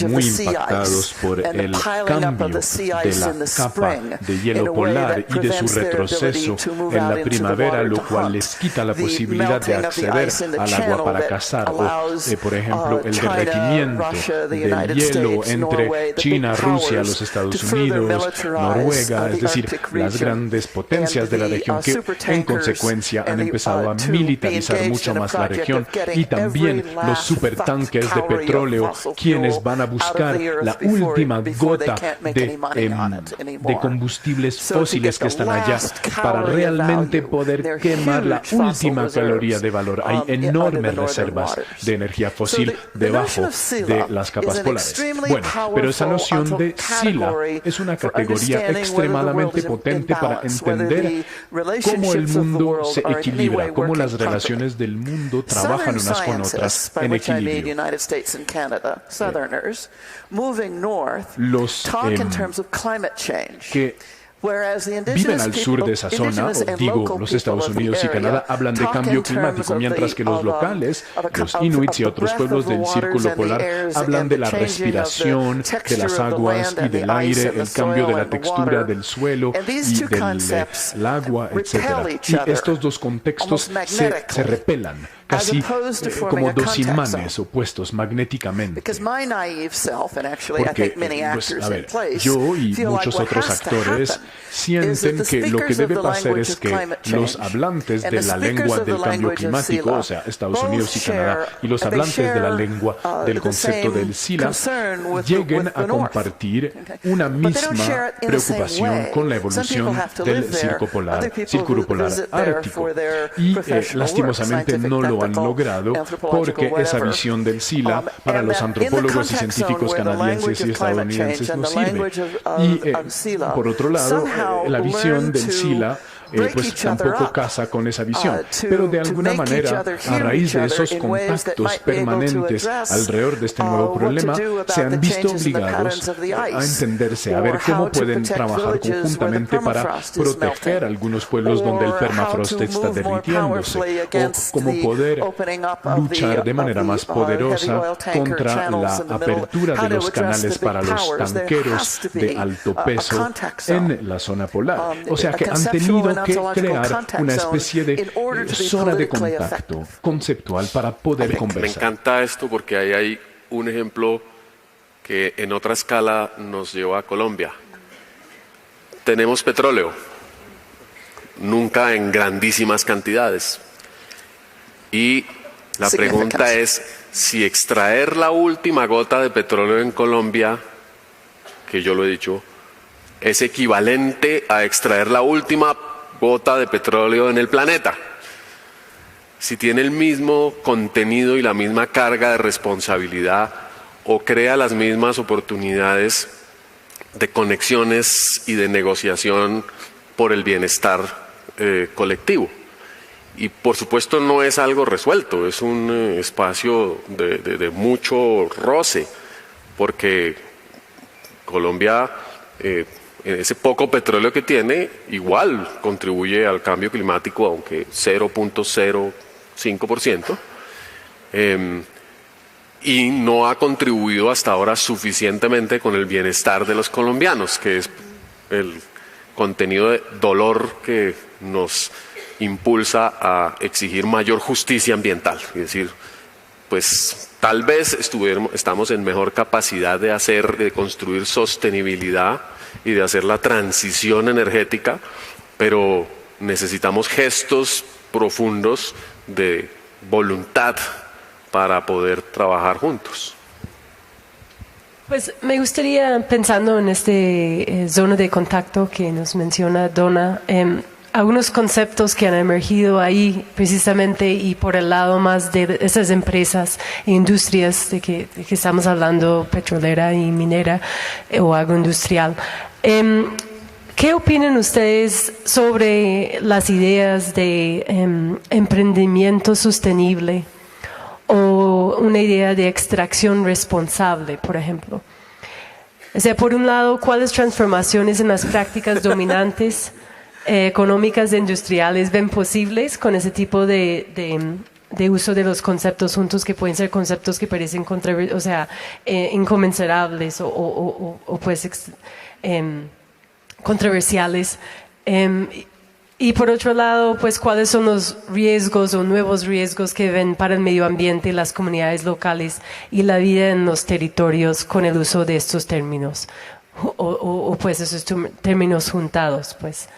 muy impactados por el cambio de la capa de hielo polar y de su retroceso en la primavera, lo cual les quita la posibilidad de acceder al agua para cazar, o por ejemplo el derretimiento del hielo entre China, Rusia, los Estados Unidos, Noruega, es decir, las grandes potencias de la región que en consecuencia han empezado a militarizar mucho más la región, y también los supertanques de petróleo, quienes van a buscar la última gota de combustibles fósiles que están allá para realmente poder quemar la última caloría de valor. Hay enormes reservas de energía fósil debajo de las capas polares. Bueno, pero esa noción de Sila es una categoría extremadamente potente para entender cómo el mundo se equilibra, cómo las relaciones del mundo trabajan unas con otras en equilibrio. Los que viven al sur de esa zona, o digo, los Estados Unidos y Canadá, hablan de cambio climático, mientras que los locales, los inuits y otros pueblos del Círculo Polar, hablan de la respiración, de las aguas y del aire, el cambio de la textura del suelo y del agua, etc. Y estos dos contextos se repelan, casi como dos imanes opuestos magnéticamente. Porque, a ver, yo y muchos otros actores sienten que lo que debe pasar es que los hablantes de la lengua del cambio climático, o sea, Estados Unidos y Canadá, y los hablantes de la lengua del concepto del Sila, lleguen a compartir una misma preocupación con la evolución del Círculo Polar Ártico. Y lastimosamente no lo han logrado, porque esa visión del Sila para los antropólogos y científicos canadienses y estadounidenses no sirve. Y por otro lado, la visión del Sila pues tampoco casa con esa visión, pero de alguna manera, a raíz de esos contactos permanentes alrededor de este nuevo problema, se han visto obligados a entenderse, a ver cómo pueden trabajar conjuntamente para proteger a algunos pueblos donde el permafrost está derritiéndose, o cómo poder luchar de manera más poderosa contra la apertura de los canales para los tanqueros de alto peso en la zona polar. O sea que han tenido que crear una especie de zona de contacto conceptual para poder conversar. Me encanta esto porque ahí hay un ejemplo que en otra escala nos lleva a Colombia. Tenemos petróleo, nunca en grandísimas cantidades. Y la pregunta es si extraer la última gota de petróleo en Colombia, que yo lo he dicho, es equivalente a extraer la última gota de petróleo en el planeta. Si tiene el mismo contenido y la misma carga de responsabilidad, o crea las mismas oportunidades de conexiones y de negociación por el bienestar colectivo. Y por supuesto no es algo resuelto, es un espacio de mucho roce, porque Colombia, ese poco petróleo que tiene, igual contribuye al cambio climático, aunque 0.05%, y no ha contribuido hasta ahora suficientemente con el bienestar de los colombianos, que es el contenido de dolor que nos impulsa a exigir mayor justicia ambiental. Es decir, pues tal vez estamos en mejor capacidad de construir sostenibilidad y de hacer la transición energética, pero necesitamos gestos profundos de voluntad para poder trabajar juntos. Pues me gustaría, pensando en este zona de contacto que nos menciona Donna, algunos conceptos que han emergido ahí precisamente y por el lado más de esas empresas e industrias de que estamos hablando, petrolera y minera o agroindustrial. ¿Qué opinan ustedes sobre las ideas de emprendimiento sostenible o una idea de extracción responsable, por ejemplo? O sea, por un lado, ¿cuáles transformaciones en las prácticas dominantes económicas e industriales ven posibles con ese tipo de uso de los conceptos juntos, que pueden ser conceptos que parecen inconmensurables o controversiales? Y por otro lado, pues, ¿cuáles son los riesgos o nuevos riesgos que ven para el medio ambiente, las comunidades locales y la vida en los territorios con el uso de estos términos o pues esos términos juntados, pues?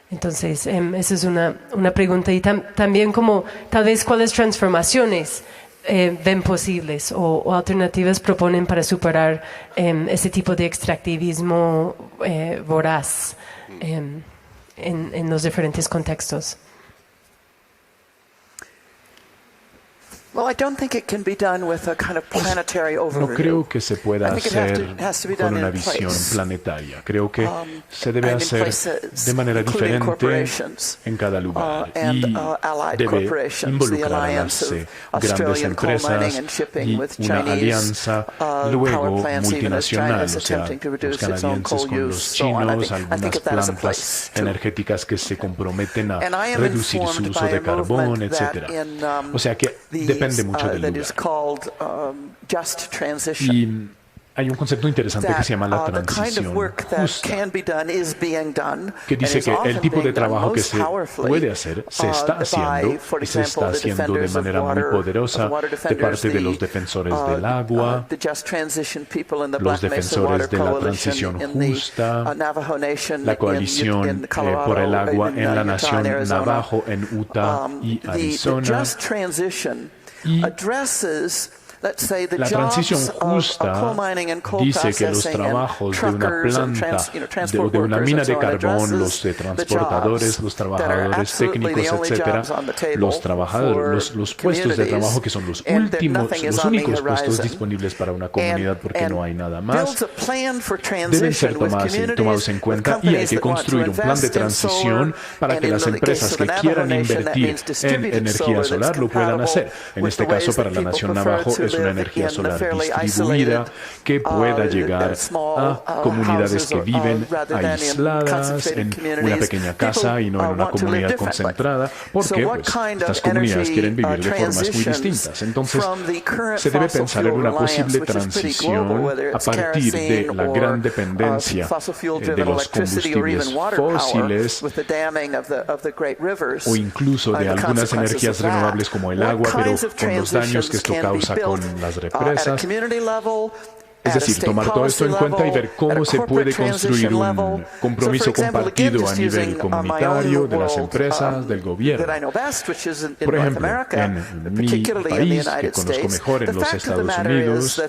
Entonces, esa es una pregunta. Y también como tal vez cuáles transformaciones ven posibles o alternativas proponen para superar ese tipo de extractivismo voraz en los diferentes contextos. Well, I don't think it can be done with a kind of planetary overview. No creo que se pueda hacer con una visión planetaria. Creo que se debe hacer de manera diferente en cada lugar y debe involucrarse grandes empresas y una alianza luego multinacional, o sea, los canadienses con los chinos, algunas plantas energéticas que se comprometen a reducir su uso de carbón, etc. O sea que depende mucho del lugar. Y hay un concepto interesante que se llama la transición justa, que dice que el tipo de trabajo que se puede hacer se está haciendo y se está haciendo de manera muy poderosa de parte de los defensores del agua, los defensores de la transición justa, la coalición por el agua en la nación Navajo, en Utah y Arizona. Y la transición justa dice que los trabajos de una planta o de una mina de carbón, los de transportadores, los trabajadores técnicos, etcétera, los trabajadores, los puestos de trabajo que son los únicos puestos disponibles para una comunidad porque no hay nada más, deben ser tomados en cuenta y hay que construir un plan de transición para que las empresas que quieran invertir en energía solar lo puedan hacer. En este caso, para la nación Navajo, es una energía solar distribuida que pueda llegar a comunidades que viven aisladas en una pequeña casa y no en una comunidad concentrada, porque pues, estas comunidades quieren vivir de formas muy distintas. Entonces, se debe pensar en una posible transición a partir de la gran dependencia de los combustibles fósiles o incluso de algunas energías renovables como el agua, pero con los daños que esto causa con las represas. Es decir, tomar todo esto en cuenta y ver cómo se puede construir un compromiso compartido a nivel comunitario, de las empresas, del gobierno. Por ejemplo, en mi país, que conozco mejor, en los Estados Unidos,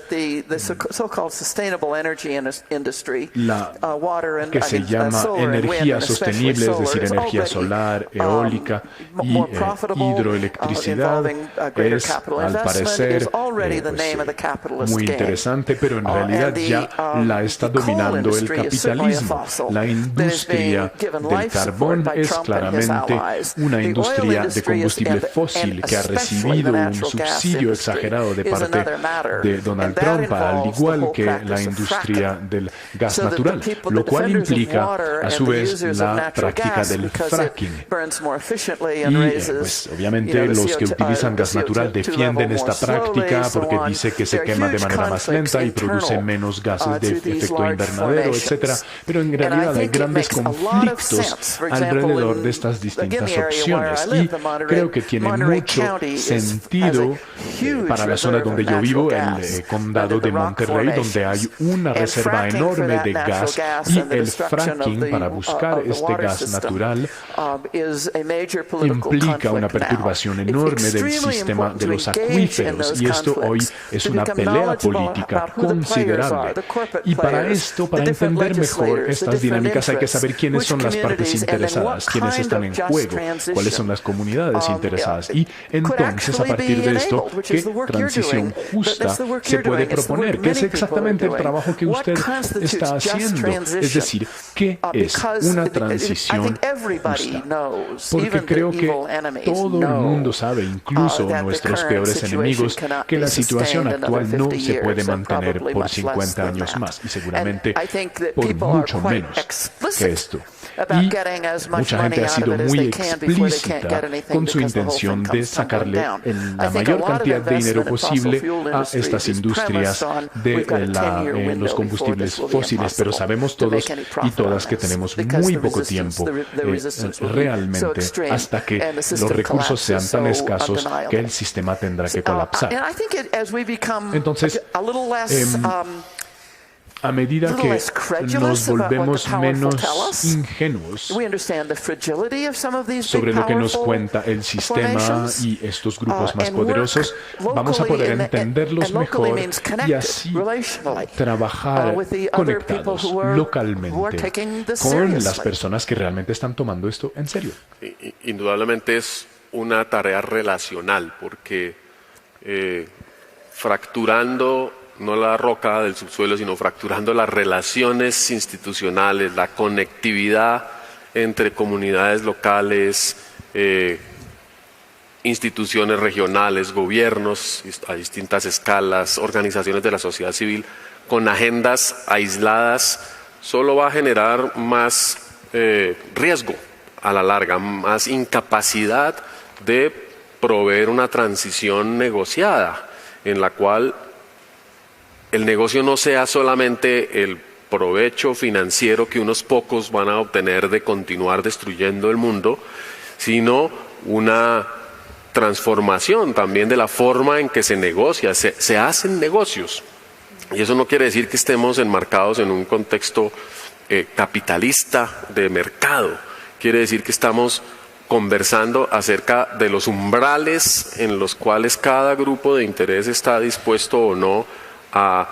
la que se llama energía sostenible, es decir, energía solar, eólica y hidroelectricidad, es al parecer muy interesante, pero en realidad ya la está dominando el capitalismo. La industria del carbón es claramente una industria de combustible fósil que ha recibido un subsidio exagerado de parte de Donald Trump, al igual que la industria del gas natural, lo cual implica a su vez la práctica del fracking. Y pues obviamente los que utilizan gas natural defienden esta práctica porque dice que se quema de manera más lenta y produce menos gases de efecto invernadero, etc. Pero en realidad hay grandes conflictos alrededor de estas distintas opciones y creo que tiene mucho sentido para la zona donde yo vivo, el condado de Monterrey, donde hay una reserva enorme de gas y el fracking para buscar este gas natural implica una perturbación enorme del sistema de los acuíferos y esto hoy es una pelea política considerable. Y para esto, para entender mejor estas dinámicas hay que saber quiénes son las partes interesadas, quiénes están en juego, cuáles son las comunidades interesadas y entonces a partir de esto, ¿qué transición justa se puede proponer? ¿Qué es exactamente el trabajo que usted está haciendo? Es decir, ¿qué es una transición justa? Porque creo que todo el mundo sabe, incluso nuestros peores enemigos, que la situación actual no se puede mantener por 50 años más y seguramente por mucho menos que esto. Y mucha gente ha sido muy explícita con su intención de sacarle la mayor cantidad de dinero posible a estas industrias de los combustibles fósiles, pero sabemos todos y todas que tenemos muy poco tiempo realmente hasta que los recursos sean tan escasos que el sistema tendrá que colapsar. Entonces, a medida que nos volvemos menos ingenuos sobre lo que nos cuenta el sistema y estos grupos más poderosos, vamos a poder entenderlos mejor y así trabajar conectados localmente con las personas que realmente están tomando esto en serio. Indudablemente es una tarea relacional porque fracturando no la roca del subsuelo, sino fracturando las relaciones institucionales, la conectividad entre comunidades locales, instituciones regionales, gobiernos a distintas escalas, organizaciones de la sociedad civil, con agendas aisladas, solo va a generar más riesgo a la larga, más incapacidad de proveer una transición negociada en la cual el negocio no sea solamente el provecho financiero que unos pocos van a obtener de continuar destruyendo el mundo, sino una transformación también de la forma en que se negocia, se hacen negocios. Y eso no quiere decir que estemos enmarcados en un contexto capitalista de mercado, quiere decir que estamos conversando acerca de los umbrales en los cuales cada grupo de interés está dispuesto o no a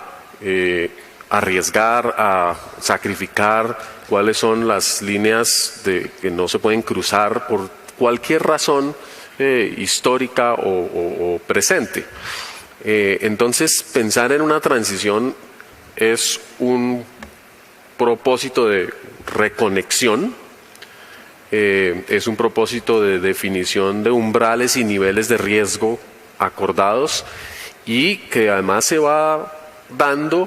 arriesgar, a sacrificar, cuáles son las líneas que no se pueden cruzar por cualquier razón histórica o presente. Entonces, pensar en una transición es un propósito de reconexión, es un propósito de definición de umbrales y niveles de riesgo acordados y que además se va dando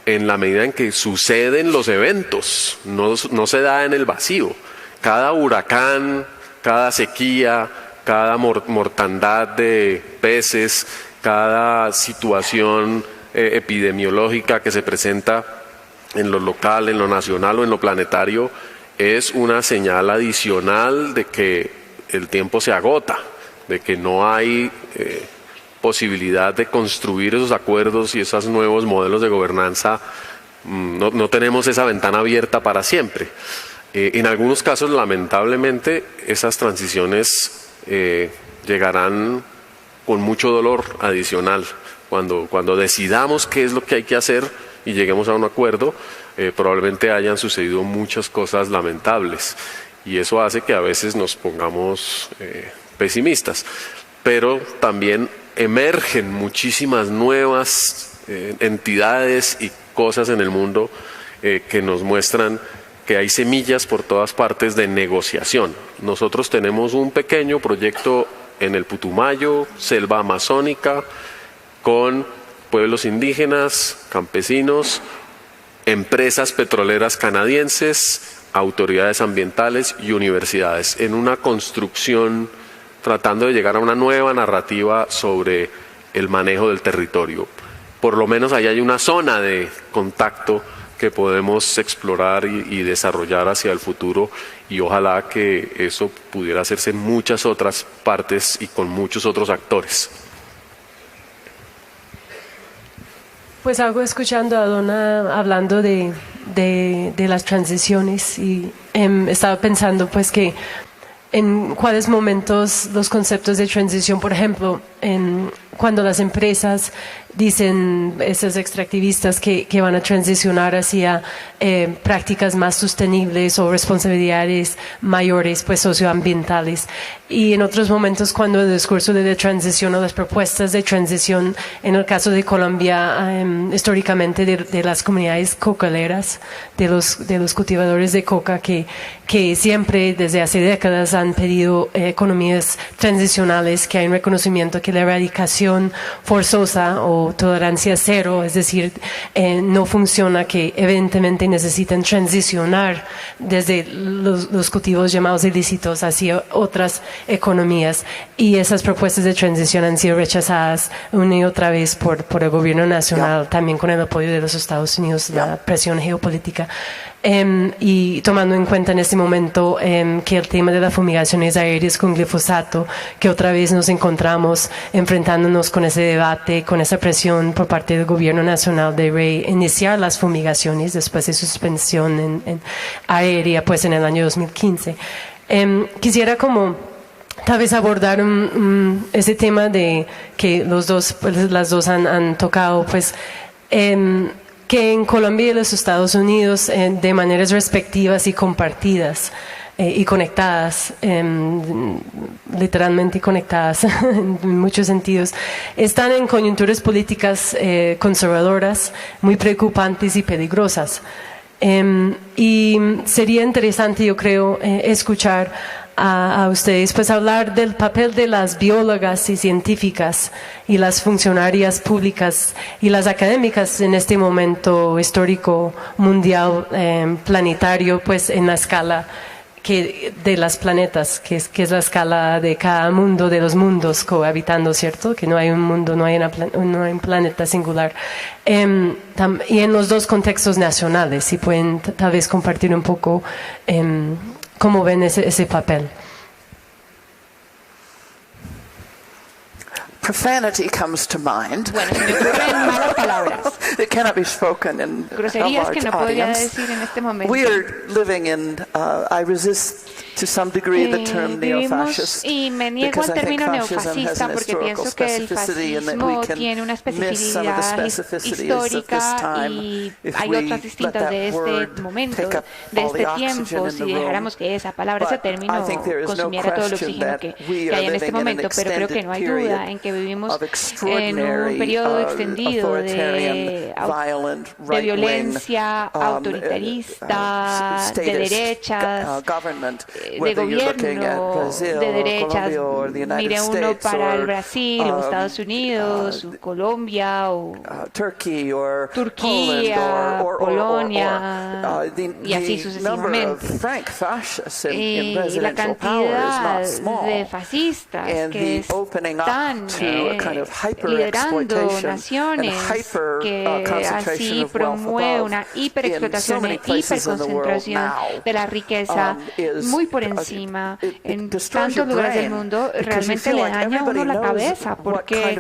en la medida en que suceden los eventos, no se da en el vacío. Cada huracán, cada sequía, cada mortandad de peces, cada situación epidemiológica que se presenta en lo local, en lo nacional o en lo planetario es una señal adicional de que el tiempo se agota, de que no hay posibilidad de construir esos acuerdos y esos nuevos modelos de gobernanza. No tenemos esa ventana abierta para siempre. En algunos casos, lamentablemente, esas transiciones llegarán con mucho dolor adicional. Cuando decidamos qué es lo que hay que hacer y lleguemos a un acuerdo, probablemente hayan sucedido muchas cosas lamentables y eso hace que a veces nos pongamos pesimistas, pero también emergen muchísimas nuevas entidades y cosas en el mundo que nos muestran que hay semillas por todas partes de negociación. Nosotros tenemos un pequeño proyecto en el Putumayo, selva amazónica, con pueblos indígenas, campesinos, empresas petroleras canadienses, autoridades ambientales y universidades, en una construcción tratando de llegar a una nueva narrativa sobre el manejo del territorio. Por lo menos ahí hay una zona de contacto que podemos explorar y desarrollar hacia el futuro, y ojalá que eso pudiera hacerse en muchas otras partes y con muchos otros actores. Pues algo escuchando a Donna hablando de las transiciones, y estaba pensando pues que en cuáles momentos los conceptos de transición, por ejemplo, cuando las empresas dicen, esos extractivistas, que van a transicionar hacia prácticas más sostenibles o responsabilidades mayores, pues socioambientales. Y en otros momentos, cuando el discurso de transición o las propuestas de transición, en el caso de Colombia, históricamente de las comunidades cocaleras, de los cultivadores de coca, que siempre desde hace décadas han pedido economías transicionales, que hay un reconocimiento que la erradicación forzosa o tolerancia cero, es decir, no funciona, que evidentemente necesitan transicionar desde los cultivos llamados ilícitos hacia otras economías, y esas propuestas de transición han sido rechazadas una y otra vez por el gobierno nacional, también con el apoyo de los Estados Unidos, la presión geopolítica. Y tomando en cuenta en este momento que el tema de las fumigaciones aéreas con glifosato, que otra vez nos encontramos enfrentándonos con ese debate, con esa presión por parte del gobierno nacional de reiniciar las fumigaciones después de suspensión en aérea, pues en el año 2015. Quisiera como tal vez abordar ese tema de que las dos han tocado, pues que en Colombia y los Estados Unidos, de maneras respectivas y compartidas y conectadas, literalmente conectadas en muchos sentidos, están en coyunturas políticas conservadoras muy preocupantes y peligrosas. Y sería interesante, yo creo, escuchar a ustedes pues hablar del papel de las biólogas y científicas y las funcionarias públicas y las académicas en este momento histórico mundial, planetario, pues en la escala de las planetas, que es la escala de cada mundo, de los mundos cohabitando, ¿cierto? Que no hay un mundo, no hay un planeta singular. Y en los dos contextos nacionales, si pueden tal vez compartir un poco cómo ven ese papel. Profanity comes to mind. Bueno, se me ocurren malas palabras. It cannot be spoken in Groserías a que large no podría audience. decir en este momento. We are living in, I resist to some degree the term neo-fascist, y me niego al término neofascista porque pienso que el fascismo tiene una especificidad histórica y hay otras distintas de este momento, de este tiempo, si dejáramos que esa palabra, ese término consumiera todo el oxígeno que hay en este momento, pero creo que no hay duda en que vivimos en un periodo extendido de violencia autoritarista, de derechas, de gobierno de derechas. Mire uno para el Brasil, o Estados Unidos, o Colombia, o Turquía, Polonia, y así sucesivamente. Y la cantidad de fascistas que están liderando naciones que así promueve una hiperexplotación e hiperconcentración de la riqueza muy por encima en tantos lugares del mundo, realmente le daña a uno la cabeza, porque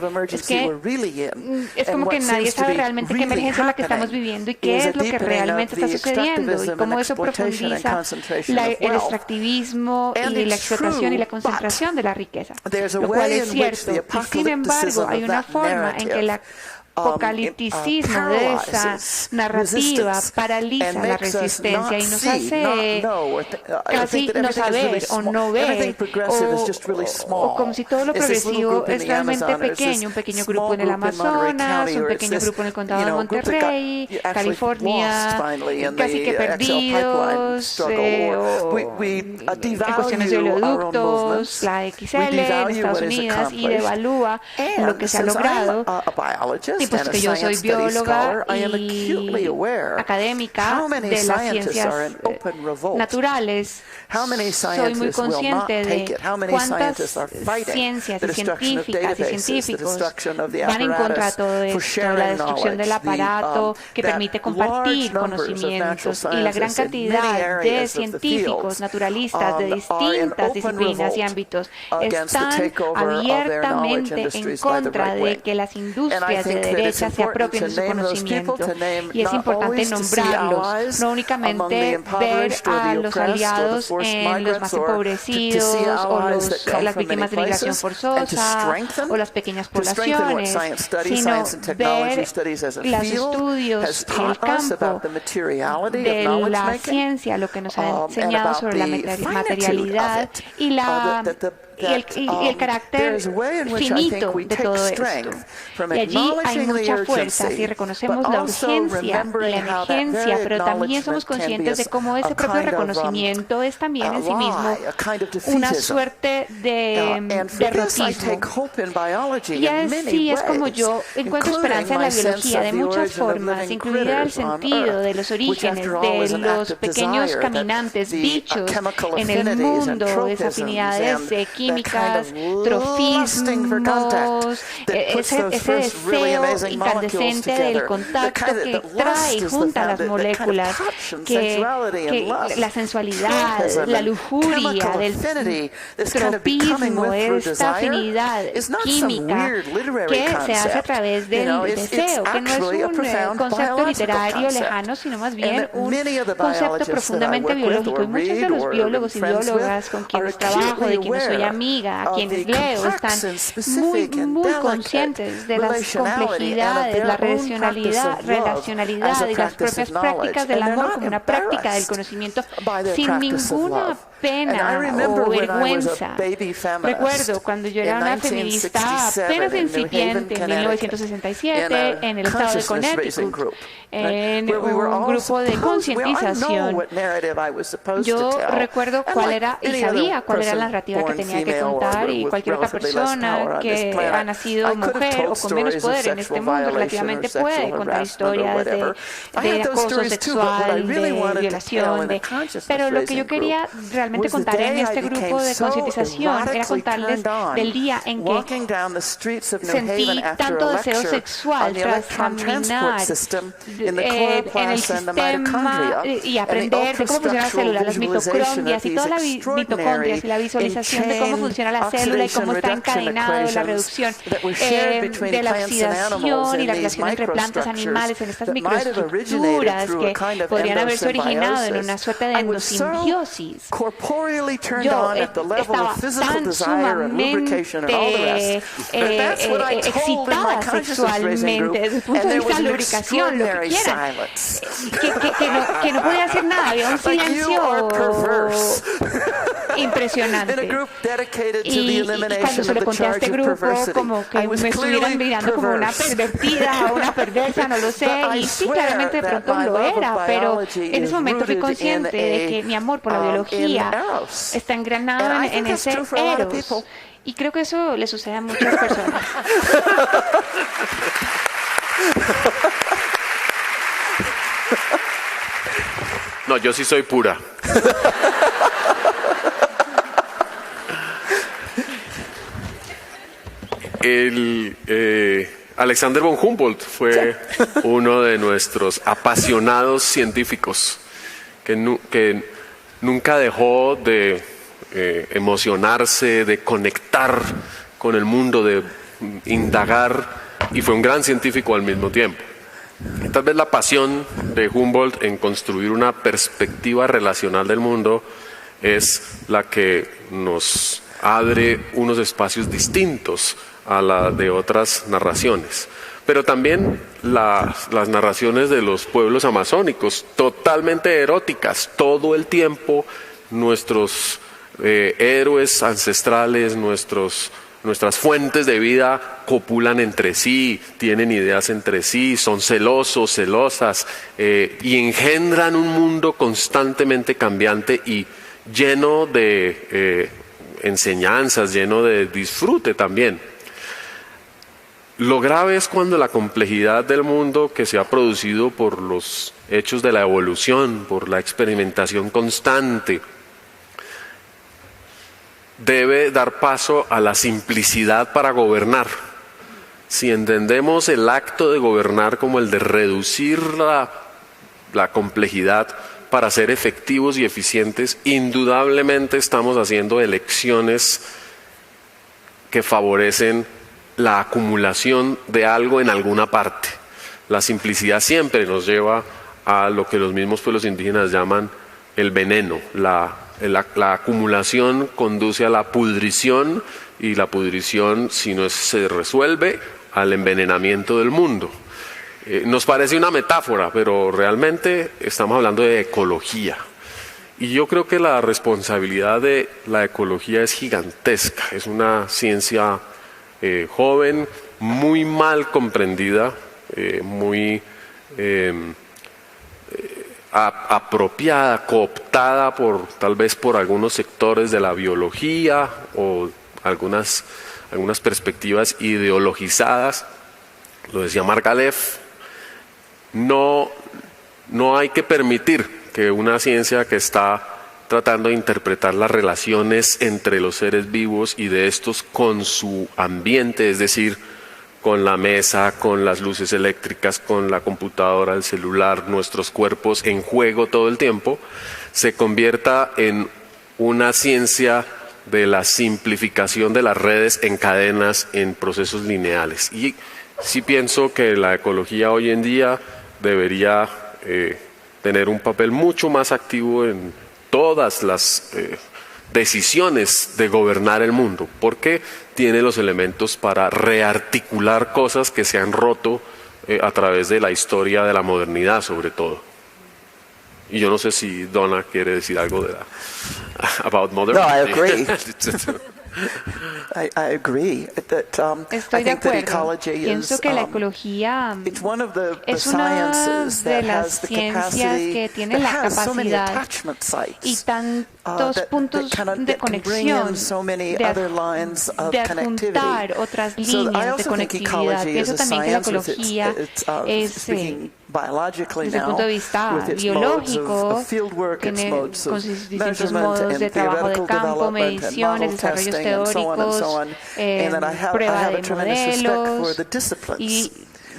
es como que nadie sabe realmente qué emergencia es la que estamos viviendo y qué es lo que realmente está sucediendo y cómo eso profundiza el extractivismo y la explotación y la concentración de la riqueza, lo cual es cierto. Y sin embargo, hay una forma en que la apocalipticismo de esa narrativa paraliza la resistencia y nos hace casi no saber o no ver, o como si todo lo progresivo es realmente pequeño, un pequeño grupo en el Amazonas, un pequeño grupo en el condado de Monterrey, California, casi que perdidos, en cuestiones de oleoductos, la XL en Estados Unidos, y devalúa lo que se ha logrado. Y pues que yo soy bióloga y académica de las ciencias naturales, soy muy consciente de cuántas ciencias y científicas y científicos van en contra de todo esto, la destrucción del aparato que permite compartir conocimientos, y la gran cantidad de científicos naturalistas de distintas disciplinas y ámbitos están abiertamente en contra de que las industrias de derecha se apropien de su conocimiento. Y es importante nombrarlos, no únicamente ver a los aliados en los más empobrecidos o las víctimas de migración forzosa o las pequeñas poblaciones, sino ver los estudios, el campo de la ciencia, lo que nos ha enseñado sobre la materialidad y el carácter finito de todo esto. Y allí hay mucha fuerza si reconocemos la urgencia y la emergencia, pero también somos conscientes de cómo ese propio reconocimiento es también en sí mismo una suerte de derrotismo. Y así es como yo encuentro esperanza en la biología de muchas formas, incluida el sentido de los orígenes de los pequeños caminantes, bichos en el mundo, de afinidades químicas, trofismos, ese deseo incandescente del contacto que trae junto a las moléculas, que la sensualidad, la lujuria del tropismo, esta afinidad química que se hace a través del deseo, que no es un concepto literario lejano, sino más bien un concepto profundamente biológico. Y muchos de los biólogos y biólogas con quienes trabajo, de quienes soy amiga, a quienes leo, están muy conscientes de las complejidades, la relacionalidad y las propias prácticas del amor como una práctica del conocimiento sin ninguna pena o vergüenza. Recuerdo cuando yo era una feminista apenas incipiente en 1967 en el estado de Connecticut, en un grupo de concientización. Yo recuerdo cuál era y sabía cuál era la narrativa que tenía que contar, y cualquier otra persona que ha nacido mujer o con menos poder en este mundo relativamente puede contar historias de acoso sexual, de violación, pero lo que yo quería realmente contar en este grupo de concientización era contarles del día en que sentí tanto deseo sexual tras caminar en el sistema y aprender de cómo funciona la célula, las mitocondrias y toda la mitocondrias y la visualización de cómo funciona la célula y cómo está encadenado la reducción de la oxidación y la relación entre plantas, animales en estas microestructuras que podrían haberse originado en una suerte de endosimbiosis. Yo estaba tan sumamente excitada sexualmente desde el punto de vista de lubricación, lo que quieran, que no podía hacer nada, había un silencio impresionante. Y cuando se lo conté a este grupo, como que me estuvieran mirando como una pervertida o una perversa, no lo sé, y sí, claramente de pronto lo era, pero en ese momento fui consciente de que mi amor por la biología está engranado en ese eros, y creo que eso le sucede a muchas personas. No, yo sí soy pura. Alexander von Humboldt fue uno de nuestros apasionados científicos que nunca dejó de emocionarse, de conectar con el mundo, de indagar, y fue un gran científico al mismo tiempo. Tal vez la pasión de Humboldt en construir una perspectiva relacional del mundo es la que nos abre unos espacios distintos a la de otras narraciones. Pero también las narraciones de los pueblos amazónicos, totalmente eróticas, todo el tiempo nuestros héroes ancestrales, nuestras fuentes de vida copulan entre sí, tienen ideas entre sí, son celosos, celosas y engendran un mundo constantemente cambiante y lleno de enseñanzas, lleno de disfrute también. Lo grave es cuando la complejidad del mundo que se ha producido por los hechos de la evolución, por la experimentación constante, debe dar paso a la simplicidad para gobernar. Si entendemos el acto de gobernar como el de reducir la complejidad para ser efectivos y eficientes, indudablemente estamos haciendo elecciones que favorecen la acumulación de algo en alguna parte. La simplicidad siempre nos lleva a lo que los mismos pueblos indígenas llaman el veneno. La acumulación conduce a la pudrición y la pudrición, si no se resuelve, al envenenamiento del mundo. Nos parece una metáfora, pero realmente estamos hablando de ecología. Y yo creo que la responsabilidad de la ecología es gigantesca. Es una ciencia joven, muy mal comprendida, muy apropiada, cooptada tal vez por algunos sectores de la biología o algunas perspectivas ideologizadas. Lo decía Marc Aleph, no hay que permitir que una ciencia que está tratando de interpretar las relaciones entre los seres vivos y de estos con su ambiente, es decir, con la mesa, con las luces eléctricas, con la computadora, el celular, nuestros cuerpos en juego todo el tiempo, se convierta en una ciencia de la simplificación de las redes en cadenas, en procesos lineales. Y sí pienso que la ecología hoy en día debería tener un papel mucho más activo en todas las decisiones de gobernar el mundo, porque tiene los elementos para rearticular cosas que se han roto a través de la historia de la modernidad, sobre todo. Y yo no sé si Donna quiere decir algo de about modernity. No, I agree. I agree that Estoy de acuerdo. Pienso que la ecología es una de las ciencias que tiene la capacidad y tantos puntos de conexión, de adjuntar otras líneas de conectividad. Pienso también que la ecología es, desde el punto de vista biológico, tiene con sus distintos modos de trabajo de campo, mediciones, desarrollos teóricos, prueba de modelos, y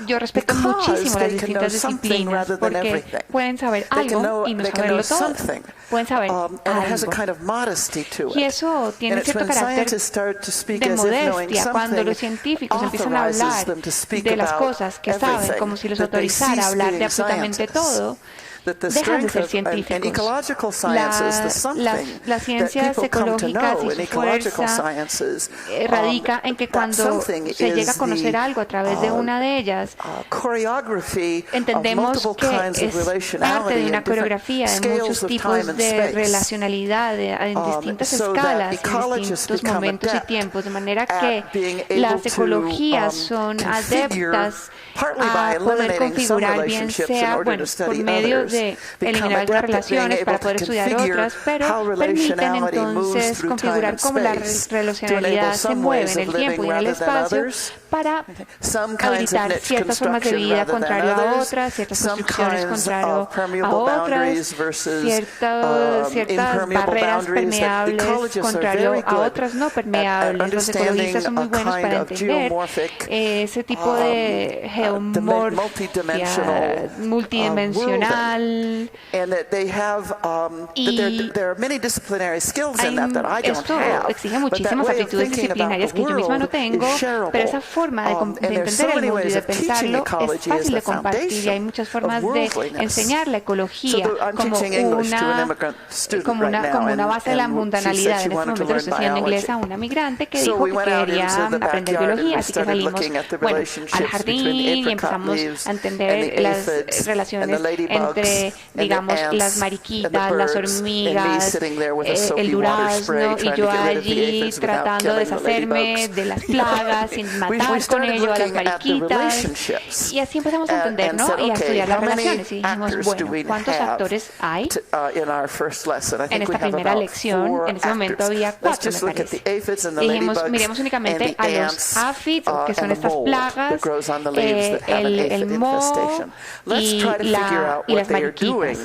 yo respeto muchísimo las distintas disciplinas porque pueden saber algo y no saberlo todo. Pueden saber algo. Y eso tiene cierto carácter de modestia. Cuando los científicos empiezan a hablar de las cosas que saben, como si los autorizara a hablar de absolutamente todo, dejan de ser científicos. Las ciencias ecológicas y su fuerza radica en que cuando se llega a conocer algo a través de una de ellas, entendemos que es parte de una coreografía de muchos tipos de relacionalidad en distintas escalas, en distintos momentos y tiempos, de manera que las ecologías son adeptas a poder configurar, bien sea, por medio de eliminar algunas relaciones para poder estudiar otras, pero permiten entonces configurar cómo la relacionalidad se mueve en el tiempo y en el espacio para habilitar ciertas formas de vida contrario a otras, ciertas construcciones contrario a otras, ciertas barreras permeables contrario a otras no permeables. Los ecologistas son muy buenos para entender ese tipo de geomorfia multidimensional social. Esto exige muchísimas aptitudes disciplinarias que yo misma no tengo, pero esa forma de entender el mundo y de pensarlo es fácil de compartir, y hay muchas formas de enseñar la ecología como una base de la mundanalidad. En este momento lo estoy enseñando inglés a una migrante que dijo que quería aprender biología, así que salimos al jardín y empezamos a entender las relaciones entre, digamos, las mariquitas, las hormigas, el durazno, y yo allí tratando de deshacerme de las plagas sin matar con ello a las mariquitas. Y así empezamos a entender, ¿no? Y a estudiar las relaciones. Y dijimos, bueno, ¿cuántos actores hay? En esta primera lección, en ese momento había 4, me parece. Y dijimos, miremos únicamente a los aphids, que son estas plagas, el moho y las mariquitas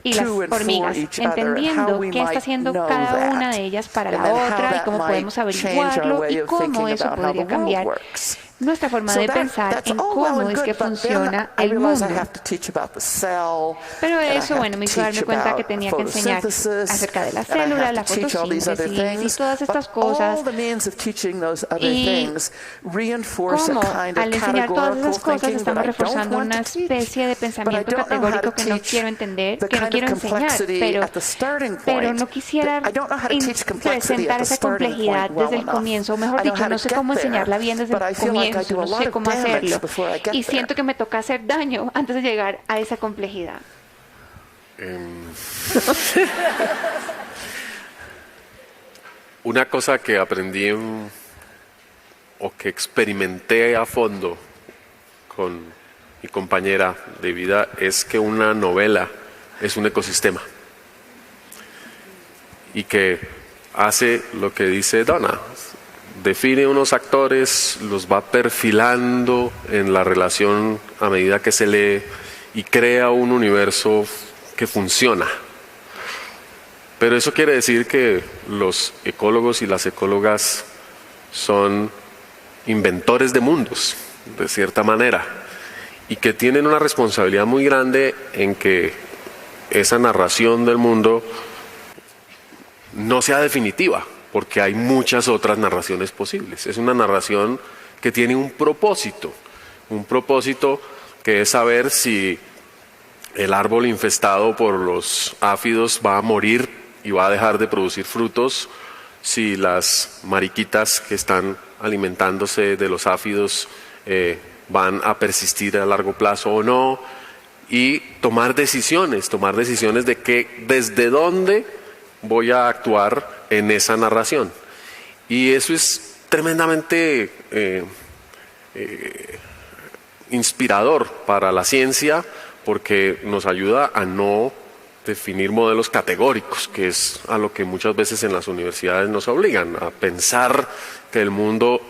y las hormigas, entendiendo qué está haciendo cada una de ellas para la otra y cómo podemos averiguarlo y cómo eso podría cambiar nuestra forma de pensar en cómo es que funciona el mundo. Pero eso, bueno, me hizo darme cuenta que tenía que enseñar acerca de la célula, la fotosíntesis y todas estas cosas. Y cómo al enseñar todas esas cosas estamos reforzando una especie de pensamiento categórico que no quiero entender, que no quiero enseñar, pero no quisiera presentar esa complejidad desde el comienzo, o mejor dicho, no sé cómo enseñarla bien desde el comienzo. No sé cómo hacerlo y siento que me toca hacer daño antes de llegar a esa complejidad. Una cosa que aprendí o que experimenté a fondo con mi compañera de vida es que una novela es un ecosistema y que hace lo que dice Donna. Define unos actores, los va perfilando en la relación a medida que se lee y crea un universo que funciona. Pero eso quiere decir que los ecólogos y las ecólogas son inventores de mundos, de cierta manera, y que tienen una responsabilidad muy grande en que esa narración del mundo no sea definitiva, porque hay muchas otras narraciones posibles. Es una narración que tiene un propósito que es saber si el árbol infestado por los áfidos va a morir y va a dejar de producir frutos, si las mariquitas que están alimentándose de los áfidos van a persistir a largo plazo o no, y tomar decisiones de que desde dónde voy a actuar en esa narración. Y eso es tremendamente inspirador para la ciencia, porque nos ayuda a no definir modelos categóricos, que es a lo que muchas veces en las universidades nos obligan, a pensar que el mundo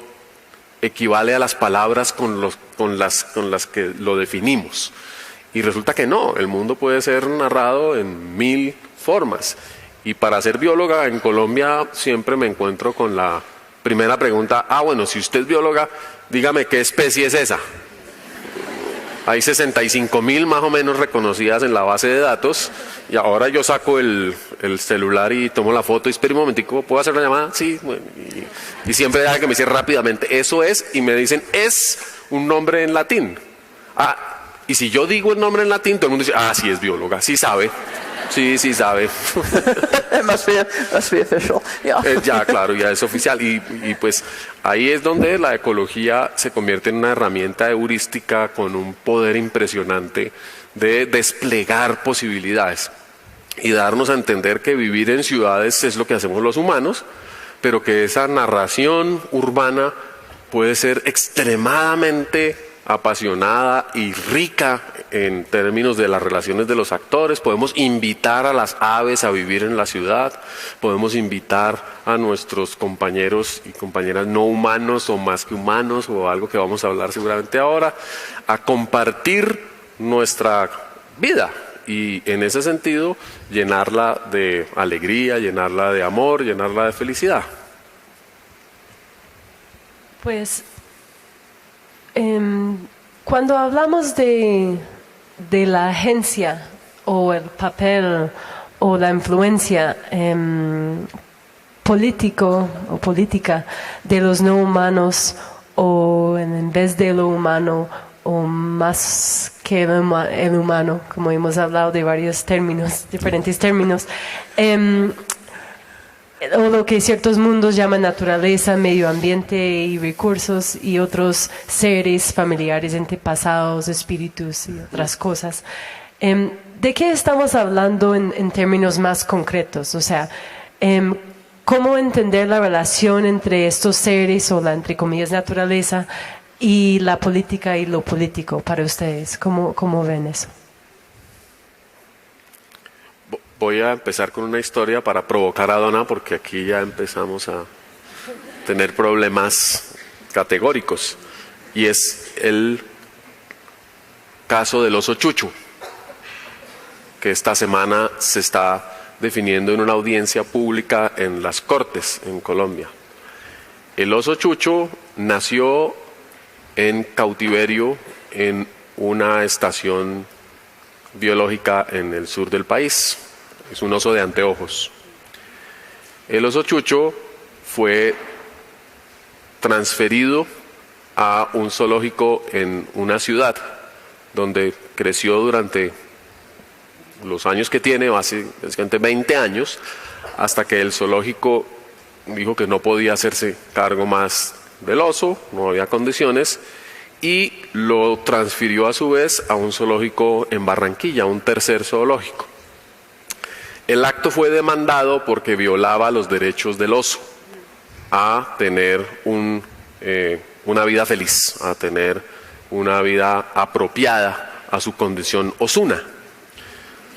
equivale a las palabras con las que lo definimos. Y resulta que no, el mundo puede ser narrado en 1000 formas. Y para ser bióloga en Colombia siempre me encuentro con la primera pregunta: bueno, si usted es bióloga, dígame qué especie es esa. Hay 65.000 más o menos reconocidas en la base de datos, y ahora yo saco el celular y tomo la foto y espero un momentico, ¿puedo hacer la llamada? Sí, bueno, y siempre hay que me dice rápidamente, eso es, y me dicen, es un nombre en latín. Y si yo digo el nombre en latín, todo el mundo dice, sí es bióloga, sí sabe. Sí sabe. Must be official. Yeah. Ya, claro, ya es oficial. Y pues ahí es donde la ecología se convierte en una herramienta heurística con un poder impresionante de desplegar posibilidades y darnos a entender que vivir en ciudades es lo que hacemos los humanos, pero que esa narración urbana puede ser extremadamente apasionada y rica en términos de las relaciones de los actores. Podemos invitar a las aves a vivir en la ciudad, podemos invitar a nuestros compañeros y compañeras no humanos o más que humanos, o algo que vamos a hablar seguramente ahora, a compartir nuestra vida y en ese sentido llenarla de alegría, llenarla de amor, llenarla de felicidad. Pues cuando hablamos de la agencia o el papel o la influencia político o política de los no humanos, o en vez de lo humano, o más que el humano, como hemos hablado de varios términos, diferentes términos, o lo que ciertos mundos llaman naturaleza, medio ambiente y recursos, y otros seres familiares, antepasados, espíritus y otras cosas. ¿De qué estamos hablando en términos más concretos? O sea, ¿cómo entender la relación entre estos seres o la, entre comillas, naturaleza y la política y lo político para ustedes? ¿Cómo ven eso? Voy a empezar con una historia para provocar a Donna, porque aquí ya empezamos a tener problemas categóricos, y es el caso del oso Chucho, que esta semana se está definiendo en una audiencia pública en las Cortes en Colombia. El oso Chucho nació en cautiverio en una estación biológica en el sur del país. Es un oso de anteojos. El oso Chucho fue transferido a un zoológico en una ciudad donde creció durante los años que tiene, básicamente 20 años, hasta que el zoológico dijo que no podía hacerse cargo más del oso, no había condiciones, y lo transfirió a su vez a un zoológico en Barranquilla, un tercer zoológico. El acto fue demandado porque violaba los derechos del oso a tener una vida feliz, a tener una vida apropiada a su condición osuna.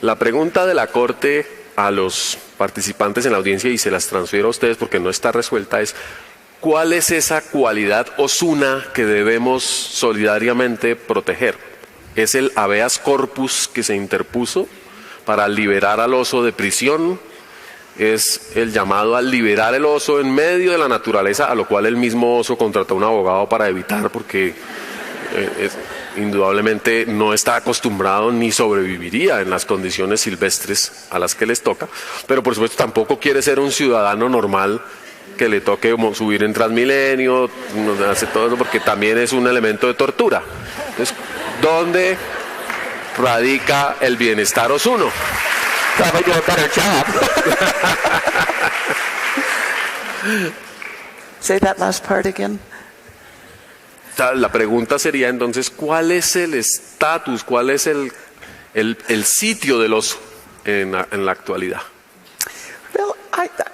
La pregunta de la Corte a los participantes en la audiencia, y se las transfiero a ustedes porque no está resuelta, es: ¿cuál es esa cualidad osuna que debemos solidariamente proteger? ¿Es el habeas corpus que se interpuso para liberar al oso de prisión? ¿Es el llamado a liberar el oso en medio de la naturaleza, a lo cual el mismo oso contrató a un abogado para evitar, porque indudablemente no está acostumbrado ni sobreviviría en las condiciones silvestres a las que les toca? Pero por supuesto tampoco quiere ser un ciudadano normal que le toque subir en Transmilenio, hace todo eso, porque también es un elemento de tortura. Entonces, ¿dónde radica el bienestar osuno? Say that last part again. La pregunta sería entonces: ¿cuál es el estatus, cuál es el sitio del oso en la actualidad? Well,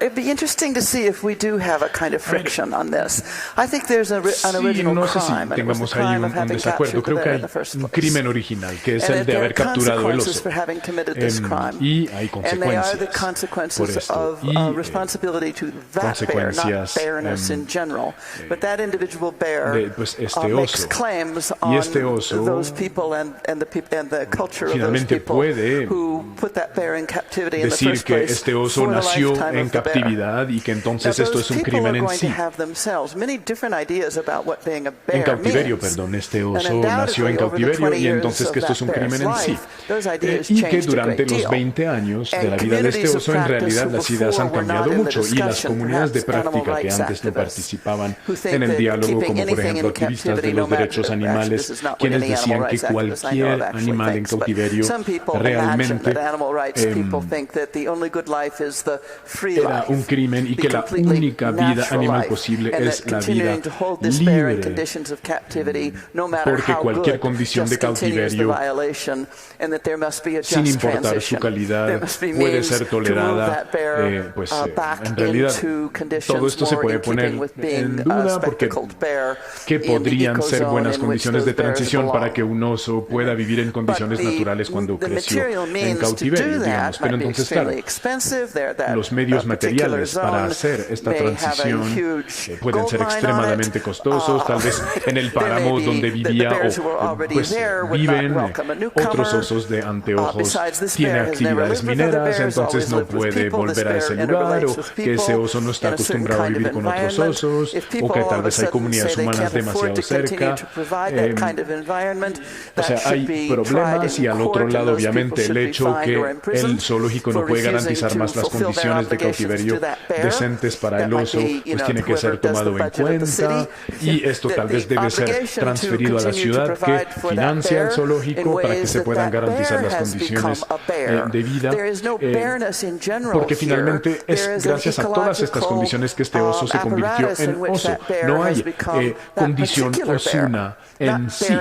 it'd be interesting to see if we do have a kind of friction on this. I think there's an original no sé si crime, and it was the tengamos ahí crime of un having desacuerdo. captured Creo the que bear hay in the first un place. crimen original, que es And el de there haber are capturado el consequences oso. for having committed this crime. Y hay And they are the consecuencias por consequences esto. of Y responsibility to that bear, not bareness in general. But that individual bear pues makes oso. claims Y on oso those people and the culture of those finalmente people puede who put that bear in captivity in the decir first que place este oso for the nació lifetime en of the bear. captividad y que entonces Now, esto those es un people crimen are en going sí. to have themselves many different ideas about what being a bear En cautiverio, means. perdón, este And oso nació en undoubtedly, over the cautiverio 20 y entonces years que esto es un of that crimen en bear's sí. life, those ideas Y que changed a durante great los deal. 20 años de la And vida de este communities of oso, en practice realidad who las ideas han before were cambiado not in the mucho, y las discussion, comunidades de perhaps animal práctica que rights antes no activists, participaban who think en el that diálogo, keeping como por anything ejemplo in activistas captivity, de no los matter, derechos actually, animales, this is not what quienes any animal decían que rights activist I know of cualquier actually animal en thinks, but cautiverio some people imagine realmente that animal rights people think that the only good life is the free era life, un crimen, y the que la completely única vida natural animal life, posible and es that la vida continuing to hold this bear in libre, conditions of captivity, no matter porque how cualquier good, condición de just continues the cautiverio, violation, and that there must be a sin just importar transition. su calidad, There must be puede means ser to move tolerada. that bear back En realidad into conditions todo esto se more puede in keeping poner with en being a duda, porque spectacled bear que in the podrían ser ecozone buenas in which condiciones de those bears transición para belong. que un oso pueda vivir en condiciones naturales cuando the creció material en means to cautiverio, do that digamos. Pero might be entonces, claro, extremely expensive. That los medios medios materiales para hacer esta transición pueden ser extremadamente costosos. Tal vez en el páramo donde vivía o pues viven otros osos de anteojos tiene actividades mineras, entonces no puede volver a ese lugar, o que ese oso no está acostumbrado a vivir con otros osos, o que tal vez hay comunidades humanas demasiado cerca. O sea, hay problemas, y al otro lado, obviamente, el hecho que el zoológico no puede garantizar más las condiciones de cautiverio decentes para el oso, pues tiene que ser tomado en cuenta, y esto tal vez debe ser transferido a la ciudad que financia el zoológico para que se puedan garantizar las condiciones de vida, porque finalmente es gracias a todas estas condiciones que este oso se convirtió en oso. No hay condición osuna en sí,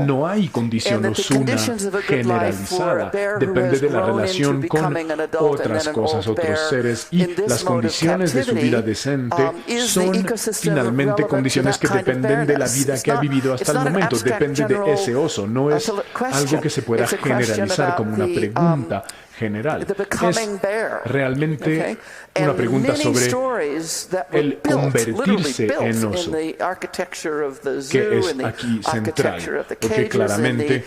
no hay condición osuna generalizada, depende de la relación con otras cosas, otros seres, y las condiciones de su vida decente son finalmente condiciones que dependen de la vida que ha vivido hasta el momento, depende de ese oso, no es algo que se pueda generalizar como una pregunta general. Es realmente una pregunta sobre el convertirse en oso, que es aquí central, porque claramente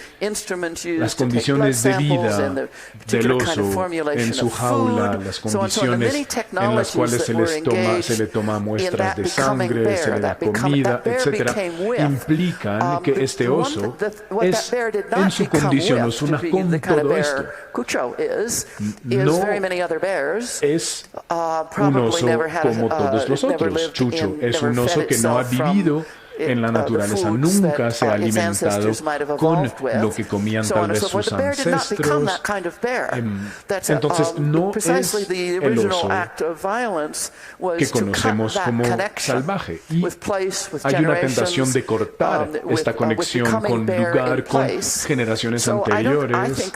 las condiciones de vida del oso en su jaula, las condiciones en las cuales se le toma muestras de sangre, se le da comida, etcétera, implican que este oso es en su condición osuna con todo esto. No es un oso como todos los otros. Chucho es un oso que no ha vivido en la naturaleza, nunca se ha alimentado con lo que comían tal vez sus ancestros. Entonces no es el oso que conocemos como salvaje, y hay una tentación de cortar esta conexión con lugar, con generaciones anteriores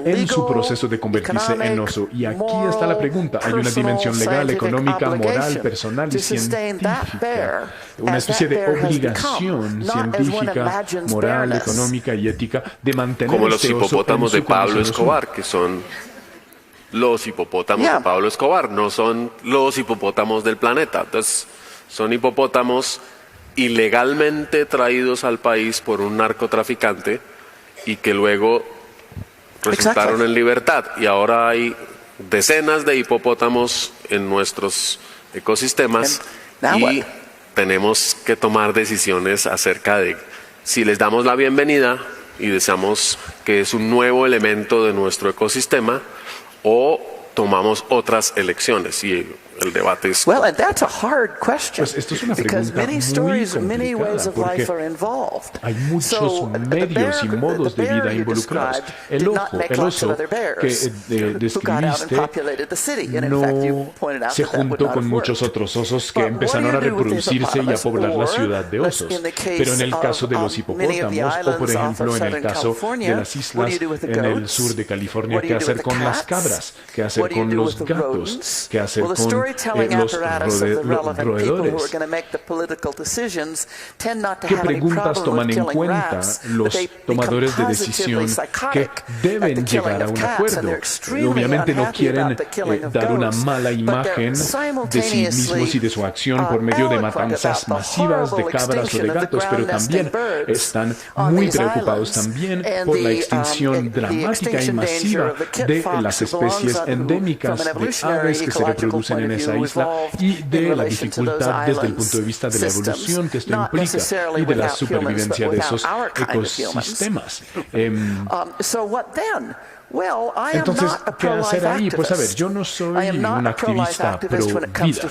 en su proceso de convertirse en oso. Y aquí está la pregunta: hay una dimensión legal, económica, moral, personal y científica, una especie de obligación científica, moral, económica y ética de mantener como los hipopótamos de Pablo Escobar, que son los hipopótamos de Pablo Escobar, no son los hipopótamos del planeta. Entonces, son hipopótamos ilegalmente traídos al país por un narcotraficante y que luego resultaron en libertad. Y ahora hay decenas de hipopótamos en nuestros ecosistemas y tenemos que tomar decisiones acerca de si les damos la bienvenida y deseamos que es un nuevo elemento de nuestro ecosistema, o tomamos otras elecciones. Y el debate es... Well, and that's a hard question, pues esto es una pregunta muy complicada, porque hay muchos medios y modos de vida involucrados. El oso que describiste no se juntó con muchos otros osos que empezaron a reproducirse y a poblar la ciudad de osos. Pero en el caso de los hipopótamos, o por ejemplo en el caso de las islas en el sur de California, ¿qué hacer con las cabras? ¿Qué hacer con los gatos? ¿Qué hacer con los roedores? ¿Qué preguntas toman en cuenta los tomadores de decisión que deben llegar a un acuerdo? Obviamente no quieren dar una mala imagen de sí mismos y de su acción por medio de matanzas masivas de cabras o de gatos, pero también están muy preocupados también por la extinción dramática y masiva de las especies endémicas de aves que se reproducen en esa isla, y de la dificultad desde el punto de vista de la evolución que esto implica y de la supervivencia de esos ecosistemas. Entonces, ¿qué hacer ahí? Pues a ver, yo no soy un activista pro vida.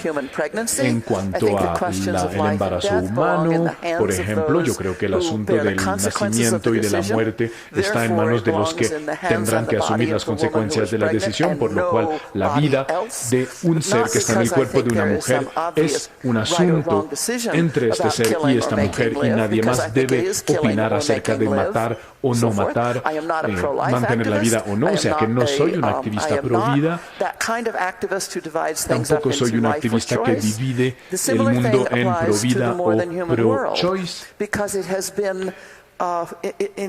En cuanto a el embarazo humano, por ejemplo, yo creo que el asunto del nacimiento y de la muerte está en manos de los que tendrán que asumir las consecuencias de la decisión, por lo cual la vida de un ser que está en el cuerpo de una mujer es un asunto entre este ser y esta mujer, y nadie más debe opinar acerca de matar o no matar, mantener la vida o no. O sea que no soy un activista pro vida, tampoco soy un activista que divide el mundo en pro vida o pro choice,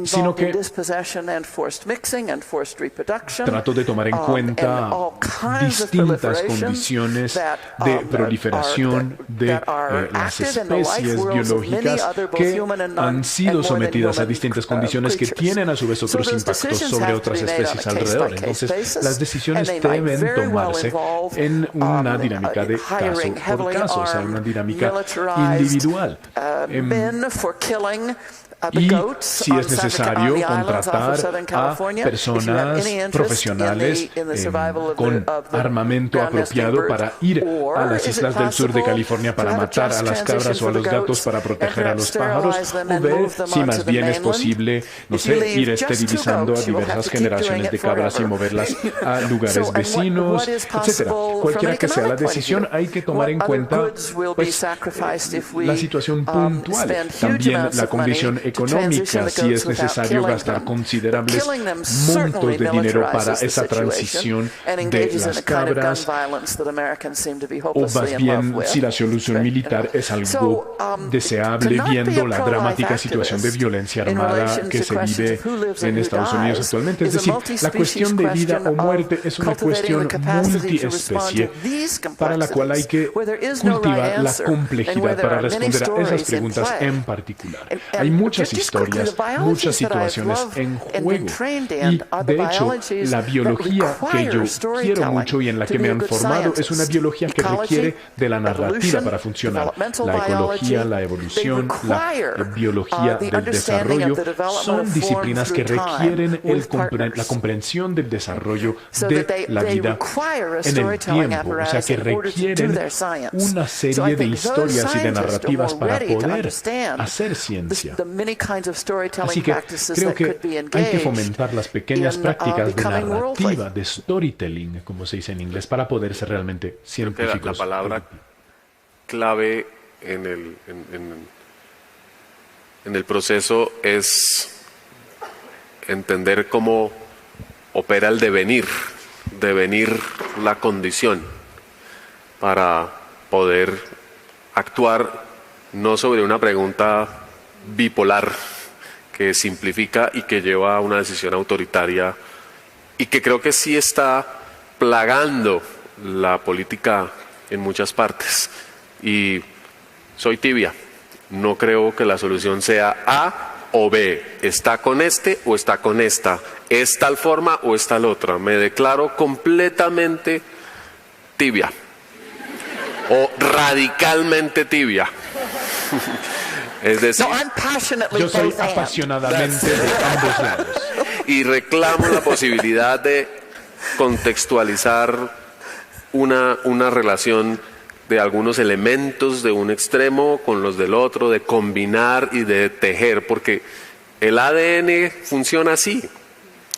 sino que trato de tomar en cuenta distintas condiciones de proliferación de las especies biológicas que han sido sometidas a distintas condiciones que tienen a su vez otros impactos sobre otras especies alrededor. Entonces, las decisiones deben tomarse en una dinámica de caso por caso, o sea, una dinámica individual. Y si es necesario contratar a personas profesionales con armamento apropiado para ir a las islas del sur de California para matar a las cabras o a los gatos para proteger a los pájaros, o ver si más bien es posible, no sé, ir esterilizando a diversas generaciones de cabras y moverlas a lugares vecinos, etcétera. Cualquiera que sea la decisión, hay que tomar en cuenta pues, la situación puntual, también la condición económica, si es necesario gastar considerables montos de dinero para esa transición de las cabras, o más bien si la solución militar es algo deseable, viendo la dramática situación de violencia armada que se vive en Estados Unidos actualmente. Es decir, la cuestión de vida o muerte es una cuestión multiespecie para la cual hay que cultivar la complejidad para responder a esas preguntas en particular. Hay muchas historias, muchas situaciones en juego. Y, de hecho, la biología que yo quiero mucho y en la que me han formado es una biología que requiere de la narrativa para funcionar. La ecología, la evolución, la biología del desarrollo son disciplinas que requieren la comprensión del desarrollo de la vida en el tiempo. O sea, que requieren una serie de historias y de narrativas para poder hacer ciencia. Así que creo que hay que fomentar las pequeñas prácticas de narrativa, de storytelling, como se dice en inglés, para poder ser realmente científicos. La palabra clave en el proceso es entender cómo opera el devenir la condición, para poder actuar no sobre una pregunta bipolar que simplifica y que lleva a una decisión autoritaria y que creo que sí está plagando la política en muchas partes. Y soy tibia, no creo que la solución sea A o B, está con este o está con esta, es tal forma o es tal otra. Me declaro completamente tibia o radicalmente tibia. Es decir, yo soy apasionadamente de ambos lados. Y reclamo la posibilidad de contextualizar una relación de algunos elementos de un extremo con los del otro, de combinar y de tejer, porque el ADN funciona así.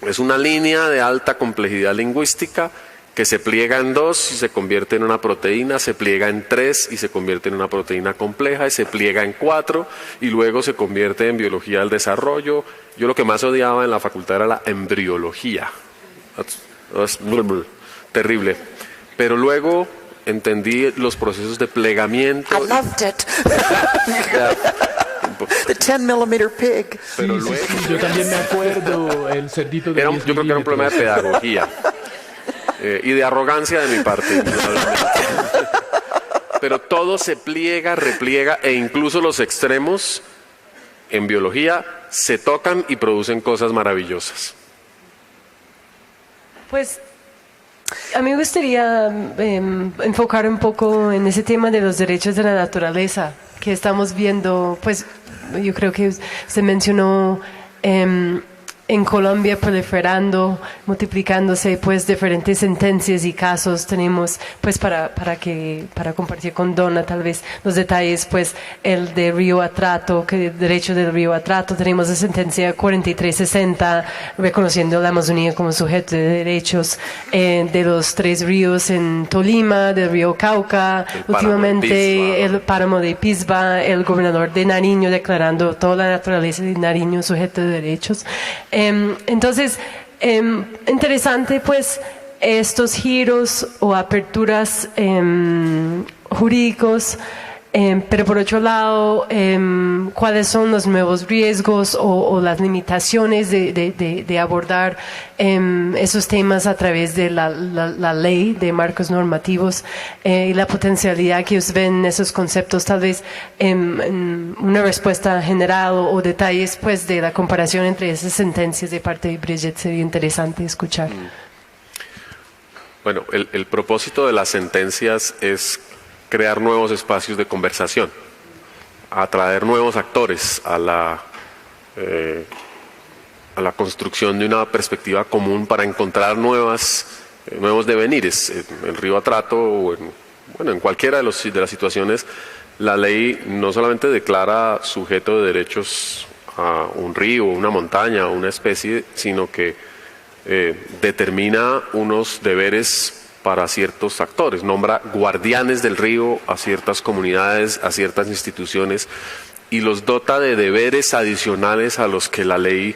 Es una línea de alta complejidad lingüística que se pliega en 2 y se convierte en una proteína, se pliega en 3 y se convierte en una proteína compleja, y se pliega en 4 y luego se convierte en biología del desarrollo. Yo lo que más odiaba en la facultad era la embriología. Terrible. Pero luego entendí los procesos de plegamiento. I loved it. The 10mm pig. Pero luego, sí, yo también me acuerdo el cerdito de yo creo que era un problema de pedagogía. Y de arrogancia de mi parte. Pero todo se pliega, repliega, e incluso los extremos en biología se tocan y producen cosas maravillosas. Pues a mí me gustaría enfocar un poco en ese tema de los derechos de la naturaleza que estamos viendo. Pues yo creo que se mencionó en Colombia proliferando, multiplicándose pues diferentes sentencias y casos. Tenemos pues para compartir con Donna tal vez los detalles, pues el de Río Atrato, que el derecho del Río Atrato, tenemos la sentencia 4360 reconociendo la Amazonía como sujeto de derechos, de los 3 ríos en Tolima, del río Cauca, últimamente el páramo de Pisba, el gobernador de Nariño declarando toda la naturaleza de Nariño sujeto de derechos. Entonces, interesante pues estos giros o aperturas jurídicos Pero por otro lado, ¿cuáles son los nuevos riesgos o las limitaciones de abordar esos temas a través de la ley de marcos normativos y la potencialidad que ustedes ven en esos conceptos? Tal vez una respuesta general o detalles pues, de la comparación entre esas sentencias de parte de Brigitte sería interesante escuchar. Bueno, el propósito de las sentencias es crear nuevos espacios de conversación, atraer nuevos actores a la construcción de una perspectiva común para encontrar nuevos devenires. En Río Atrato o en cualquiera de las situaciones, la ley no solamente declara sujeto de derechos a un río, una montaña o una especie, sino que determina unos deberes para ciertos actores, nombra guardianes del río a ciertas comunidades, a ciertas instituciones y los dota de deberes adicionales a los que la ley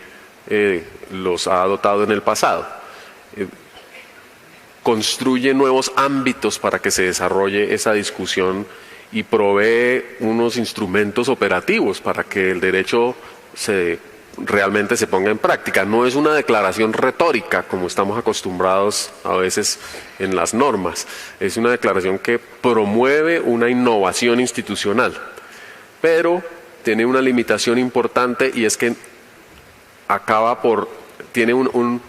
los ha dotado en el pasado. Construye nuevos ámbitos para que se desarrolle esa discusión y provee unos instrumentos operativos para que el derecho realmente se ponga en práctica. No es una declaración retórica como estamos acostumbrados a veces en las normas, es una declaración que promueve una innovación institucional, pero tiene una limitación importante y es que tiene un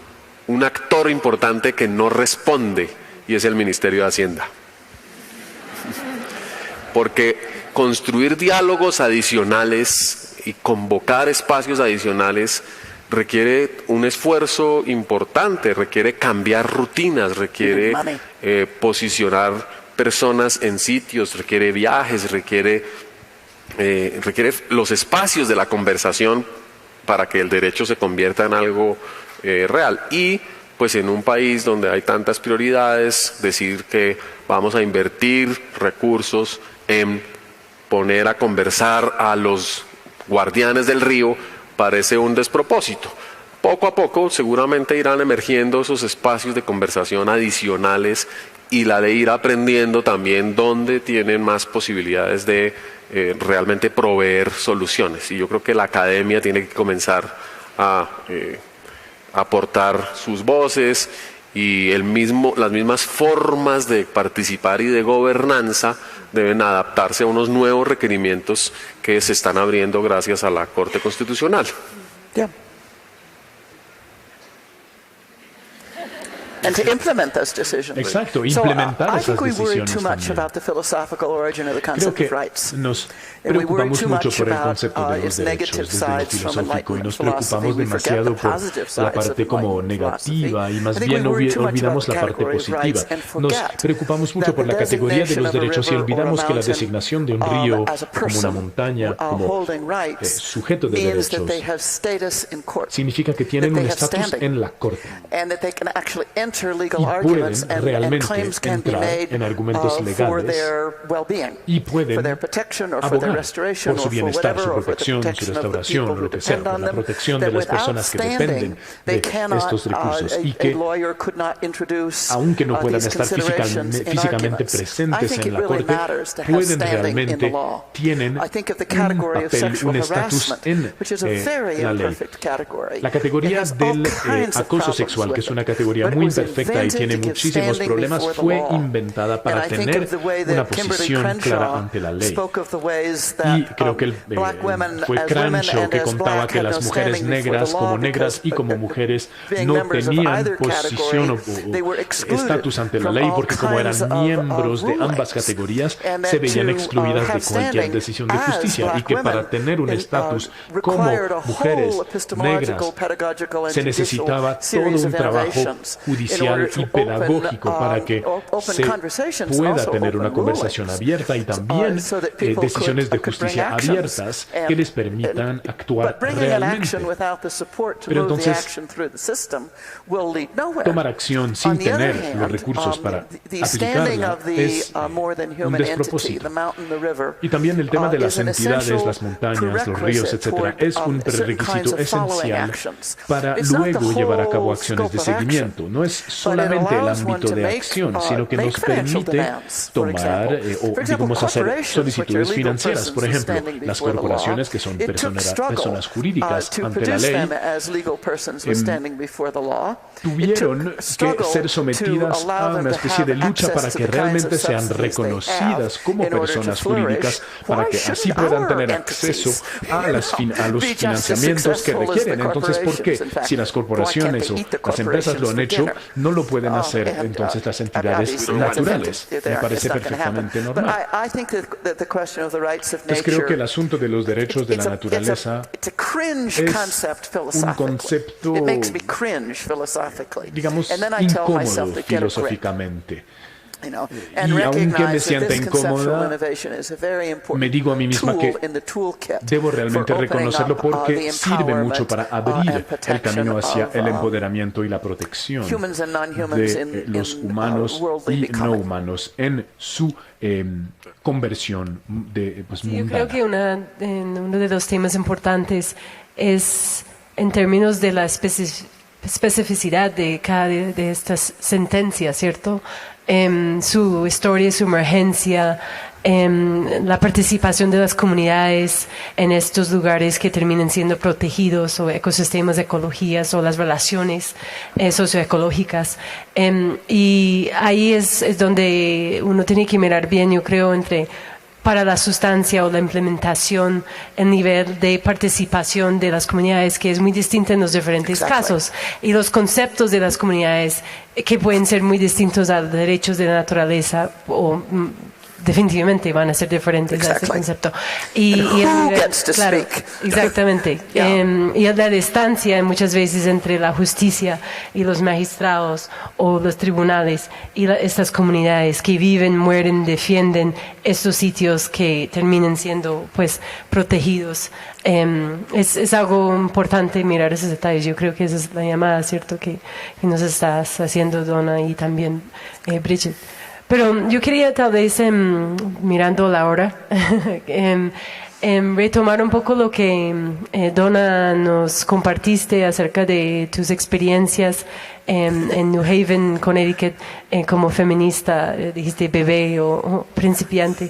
actor importante que no responde y es el Ministerio de Hacienda. Porque construir diálogos adicionales y convocar espacios adicionales requiere un esfuerzo importante, requiere cambiar rutinas, requiere posicionar personas en sitios, requiere viajes, requiere los espacios de la conversación para que el derecho se convierta en algo real. Y pues en un país donde hay tantas prioridades, decir que vamos a invertir recursos en poner a conversar a los guardianes del río parece un despropósito. Poco a poco seguramente irán emergiendo esos espacios de conversación adicionales y la ley irá aprendiendo también dónde tienen más posibilidades de realmente proveer soluciones. Y yo creo que la academia tiene que comenzar a aportar sus voces y las mismas formas de participar y de gobernanza deben adaptarse a unos nuevos requerimientos que se están abriendo gracias a la Corte Constitucional. Yeah. And to implement those decisions. Exacto, implementar esas decisiones Creo que nos preocupamos mucho por el concepto de los derechos desde lo filosófico y nos preocupamos demasiado por la parte como negativa y más bien olvidamos la parte positiva. Nos preocupamos mucho por la categoría de los derechos y olvidamos que la designación de un río como una montaña, como sujeto de derechos, significa que tienen un estatus en la Corte. Y pueden realmente entrar en argumentos legales y pueden abogar por su bienestar, su protección, su restauración, o lo que sea, por la protección de las personas que dependen de estos recursos y que, aunque no puedan estar físicamente presentes en la Corte, pueden realmente, tienen un papel, un estatus en la ley. La categoría del acoso sexual, que es una categoría muy imperfecta y tiene muchísimos problemas, fue inventada para tener una posición clara ante la ley. Y creo que fue Crenshaw que contaba que las mujeres negras como negras y como mujeres no tenían posición o estatus ante la ley porque como eran miembros de ambas categorías se veían excluidas de cualquier decisión de justicia y que para tener un estatus como mujeres negras se necesitaba todo un trabajo judicial y pedagógico para que se pueda tener una conversación abierta y también decisiones de justicia abiertas que les permitan actuar realmente. Pero entonces, tomar acción sin tener los recursos para aplicarla es un despropósito. Y también el tema de las entidades, las montañas, los ríos, etc., es un prerequisito esencial para luego llevar a cabo acciones de seguimiento. No es es solamente el ámbito de acción, sino que nos permite tomar o, digamos, hacer solicitudes financieras. Por ejemplo, las corporaciones que son personas jurídicas ante la ley tuvieron que ser sometidas a una especie de lucha para que realmente sean reconocidas como personas jurídicas, para que así puedan tener acceso a los financiamientos que requieren. Entonces, ¿por qué? Si las corporaciones o las empresas lo han hecho, no lo pueden hacer entonces las entidades naturales. Me parece perfectamente normal. Entonces creo que el asunto de los derechos de la naturaleza es un concepto, digamos, incómodo filosóficamente. Y aunque me sienta incómoda, me digo a mí misma que debo realmente reconocerlo porque sirve mucho para abrir el camino hacia el empoderamiento y la protección de los humanos y no humanos en su conversión mundana. Yo creo que uno de los temas importantes es en términos de la especificidad de cada de estas sentencias, ¿cierto? Su historia, su emergencia, la participación de las comunidades en estos lugares que terminan siendo protegidos, o ecosistemas, ecologías, o las relaciones socioecológicas. Y ahí es donde uno tiene que mirar bien, yo creo, para la sustancia o la implementación, el nivel de participación de las comunidades, que es muy distinto en los diferentes casos, y los conceptos de las comunidades que pueden ser muy distintos a los derechos de la naturaleza, o definitivamente van a ser diferentes a este concepto. Y el nivel, claro, exactamente. Y la distancia muchas veces entre la justicia y los magistrados o los tribunales y estas comunidades que viven, mueren, defienden estos sitios que terminan siendo pues protegidos. Es algo importante mirar esos detalles. Yo creo que esa es la llamada, ¿cierto?, que nos estás haciendo, Donna, y también Bridget. Pero yo quería tal vez, mirando la hora, retomar un poco lo que, Donna, nos compartiste acerca de tus experiencias en New Haven, Connecticut, como feminista, dijiste bebé o principiante,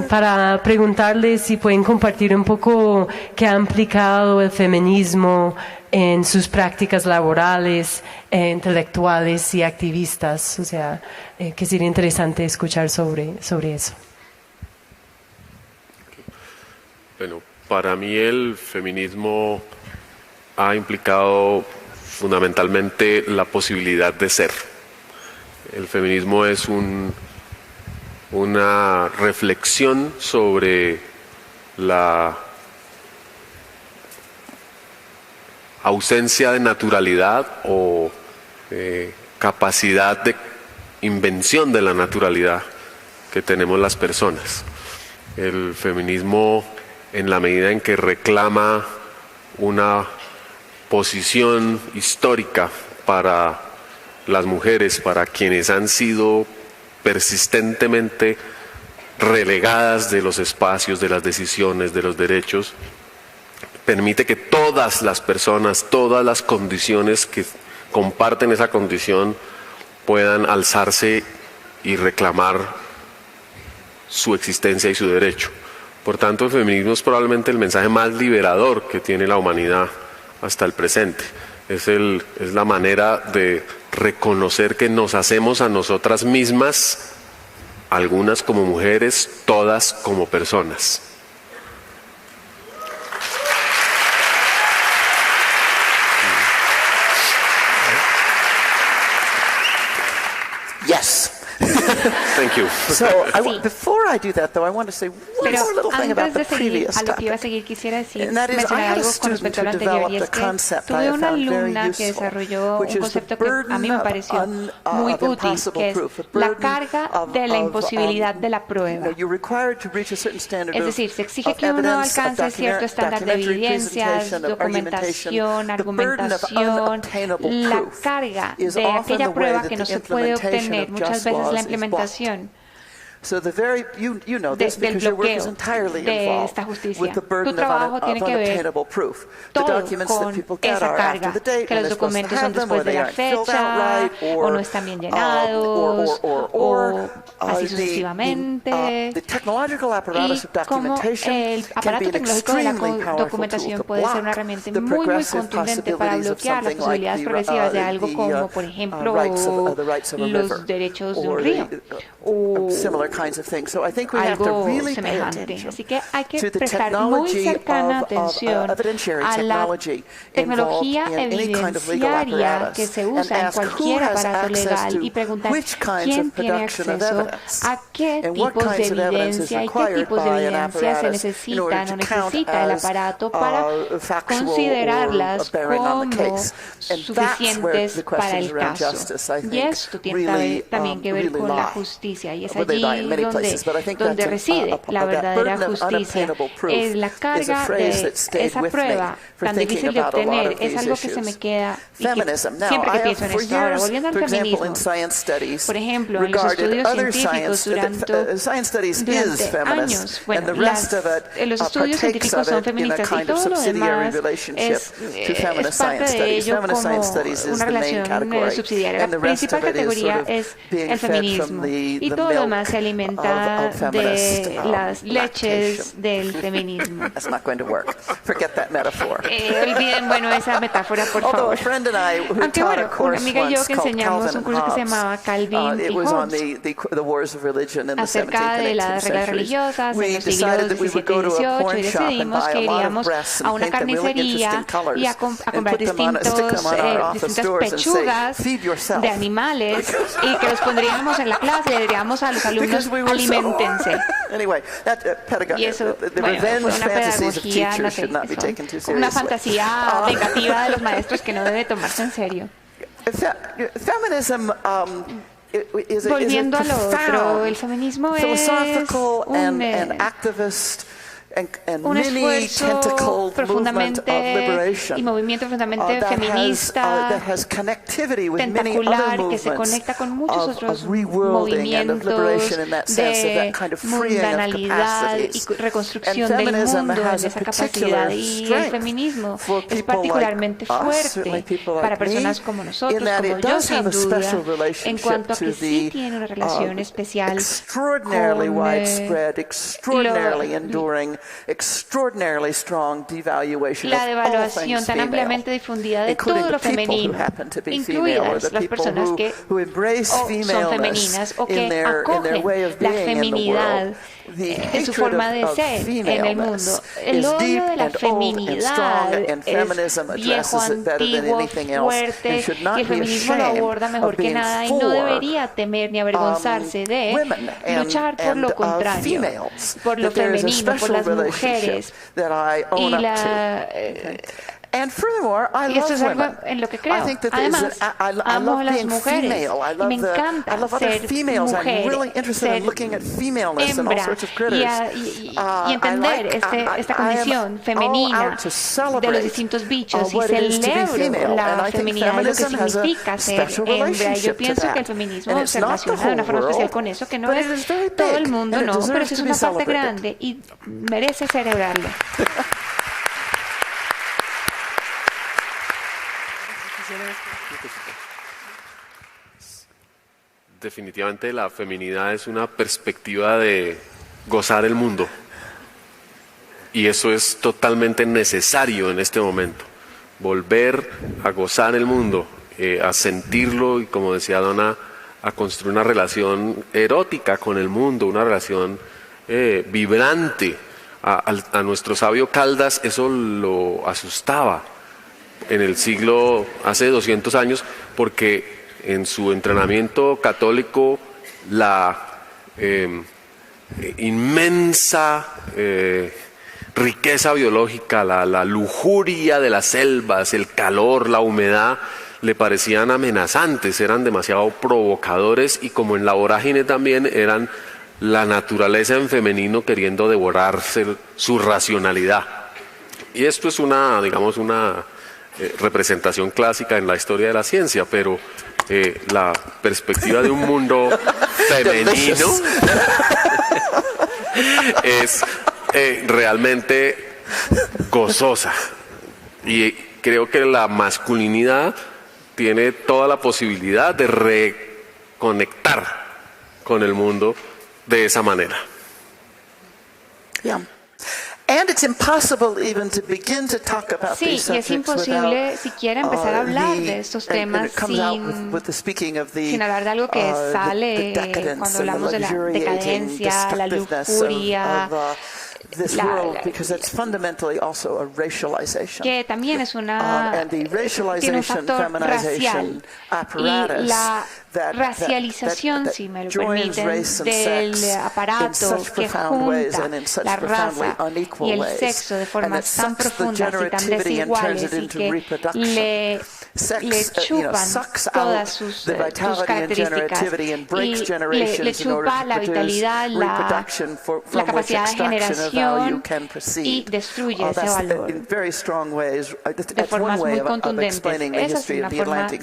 para preguntarles si pueden compartir un poco qué ha implicado el feminismo en sus prácticas laborales, intelectuales y activistas. O sea, que sería interesante escuchar sobre eso. Bueno, para mí el feminismo ha implicado fundamentalmente la posibilidad de ser. El feminismo es una reflexión sobre la ausencia de naturalidad o capacidad de invención de la naturalidad que tenemos las personas. El feminismo, en la medida en que reclama una posición histórica para las mujeres, para quienes han sido persistentemente relegadas de los espacios, de las decisiones, de los derechos, permite que todas las personas, todas las condiciones que comparten esa condición puedan alzarse y reclamar su existencia y su derecho. Por tanto, el feminismo es probablemente el mensaje más liberador que tiene la humanidad hasta el presente. Es la manera de reconocer que nos hacemos a nosotras mismas, algunas como mujeres, todas como personas. Yes. Thank you. So, before I do that, though, I want to say one more little thing about the previous topic. And that is, I had a student who developed a concept I have found very useful, which is the burden of impossible proof, the burden de la imposibilidad de la prueba. You're required to reach a certain standard Es decir, se exige que uno alcance cierto estándar de evidencias, documentación, argumentación, la carga de aquella prueba que no se puede obtener, muchas veces la implementación. del bloqueo de esta justicia. Tu trabajo tiene que ver todo con esa carga, que los documentos son después de la fecha, o no están bien llenados, o así sucesivamente. Y como el aparato tecnológico de la documentación puede ser una herramienta muy, muy contundente para bloquear las posibilidades progresivas de algo como, por ejemplo, los derechos de un río o algo semejante. Así que hay que prestar muy cercana atención a la tecnología evidenciaria que se usa en cualquier aparato legal y preguntar quién tiene acceso a qué tipos de evidencia y qué tipos de evidencia se necesitan o necesita el aparato para considerarlas como suficientes para el caso. Y esto tiene también que ver con la justicia, y es allí donde reside la verdadera justicia. Es la carga de esa prueba tan difícil de obtener, es algo que se me queda siempre que pienso en esto. Ahora, volviendo al feminismo, por ejemplo, en los estudios científicos durante años, bueno, los estudios científicos son feministas y todo lo demás es parte de ello como una relación subsidiaria. La principal categoría es el feminismo y todo lo demás se alimenta de las leches del feminismo. Olviden, bueno, esa metáfora, por favor. Aunque, bueno, una amiga y yo que enseñamos un curso que se llamaba Calvin y Hobbes acerca de las reglas religiosas en los siglos XVII y XVIII, y decidimos que iríamos a una carnicería y a comprar distintas pechugas de animales y que los pondríamos en la clase y le diríamos a los alumnos, aliméntense. Y eso, bueno, fue una pedagogía, no sé, una fantasía vengativa de los maestros que no debe tomarse en serio. Volviendo al otro, el feminismo es un esfuerzo profundamente y movimiento profundamente feminista, tentacular, que se conecta con muchos otros movimientos de mundanalidad y reconstrucción del mundo en esa capacidad. Y el feminismo es particularmente fuerte para personas como nosotros, como yo, sin duda, en cuanto a que sí tiene una relación especial con la devaluación tan ampliamente difundida de todo lo femenino, incluidas las personas que son femeninas o que acogen la feminidad de su forma de ser en el mundo. El odio de la feminidad es viejo, antiguo, fuerte, y el feminismo lo aborda mejor que nada y no debería temer ni avergonzarse de luchar por lo contrario, por lo femenino, por las mujeres y y esto es algo en lo que creo. Además, amo a las mujeres y me encanta ser mujer, ser hembra y entender esta condición femenina de los distintos bichos, y celebro la feminidad de lo que significa ser hembra. Y yo pienso que el feminismo se relaciona de una forma especial con eso, que no es todo el mundo, no, pero sí es una parte grande y merece celebrarlo. Definitivamente la feminidad es una perspectiva de gozar el mundo, y eso es totalmente necesario en este momento, volver a gozar el mundo, a sentirlo y, como decía Donna, a construir una relación erótica con el mundo, una relación vibrante. A nuestro sabio Caldas eso lo asustaba en el siglo, hace 200 años, porque en su entrenamiento católico la inmensa riqueza biológica, la lujuria de las selvas, el calor, la humedad, le parecían amenazantes, eran demasiado provocadores, y como en la vorágine también eran la naturaleza en femenino queriendo devorarse su racionalidad. Y esto es una representación clásica en la historia de la ciencia, pero la perspectiva de un mundo femenino es realmente gozosa. Y creo que la masculinidad tiene toda la posibilidad de reconectar con el mundo de esa manera. Yeah. And it's impossible even to begin to talk about sí, these subjects y es imposible siquiera empezar a hablar de estos temas sin hablar de algo que sale cuando hablamos de la decadencia, la lujuria, que también es tiene un factor racial, y la racialización, si me lo permiten, del aparato que junta la raza y el sexo de formas tan profundas y tan desiguales, y que le chupan todas sus características y le chupa la vitalidad, la capacidad de generación, y destruye ese valor de formas muy contundentes. Esa es una forma de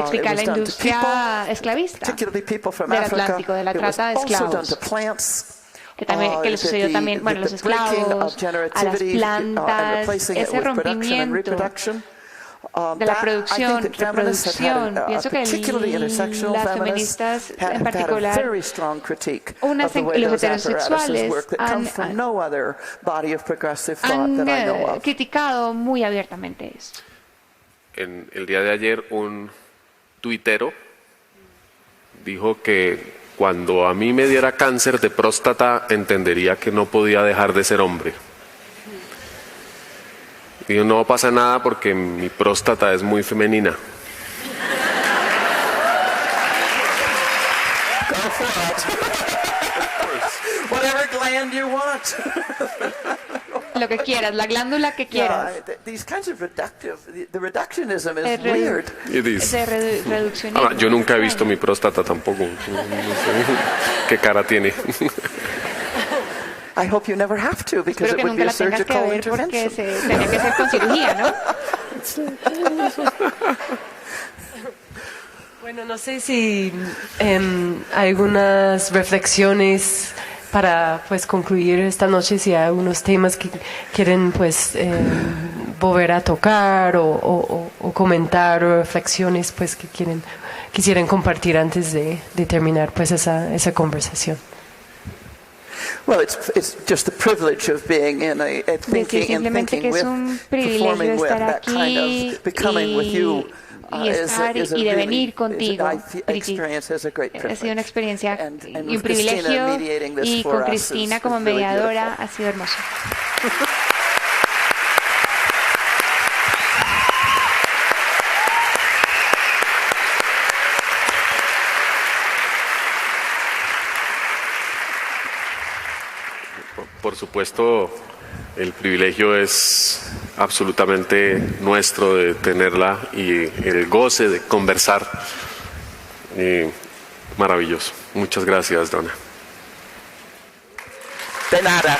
explicar la industria esclavista del Atlántico, de la trata de esclavos, que le sucedió también, bueno, los esclavos, a las plantas, ese rompimiento de la producción, reproducción. Pienso que las feministas en particular, los heterosexuales, han criticado muy abiertamente esto. En el día de ayer, un tuitero dijo que cuando a mí me diera cáncer de próstata entendería que no podía dejar de ser hombre. Y no pasa nada porque mi próstata es muy femenina. Whatever gland you want. Lo que quieras, la glándula que quieras. The reductionism is weird. Yo nunca he visto mi próstata tampoco. No sé qué cara tiene. I hope you never have to, because Espero que nunca la tengas que ver porque tenía que ser con cirugía, ¿no? Bueno, no sé si algunas reflexiones para pues concluir esta noche, si hay algunos temas que quieren pues volver a tocar o comentar, o reflexiones pues que quisieran compartir antes de terminar pues esa conversación. Well, it's just the privilege of being in a thinking and thinking with, performing with, that kind of becoming with you. Y de venir contigo, Brigitte. Ha sido una experiencia y un privilegio, y con Cristina como mediadora ha sido hermoso. Por supuesto, el privilegio es absolutamente nuestro de tenerla, y el goce de conversar. Maravilloso. Muchas gracias, Donna. De nada.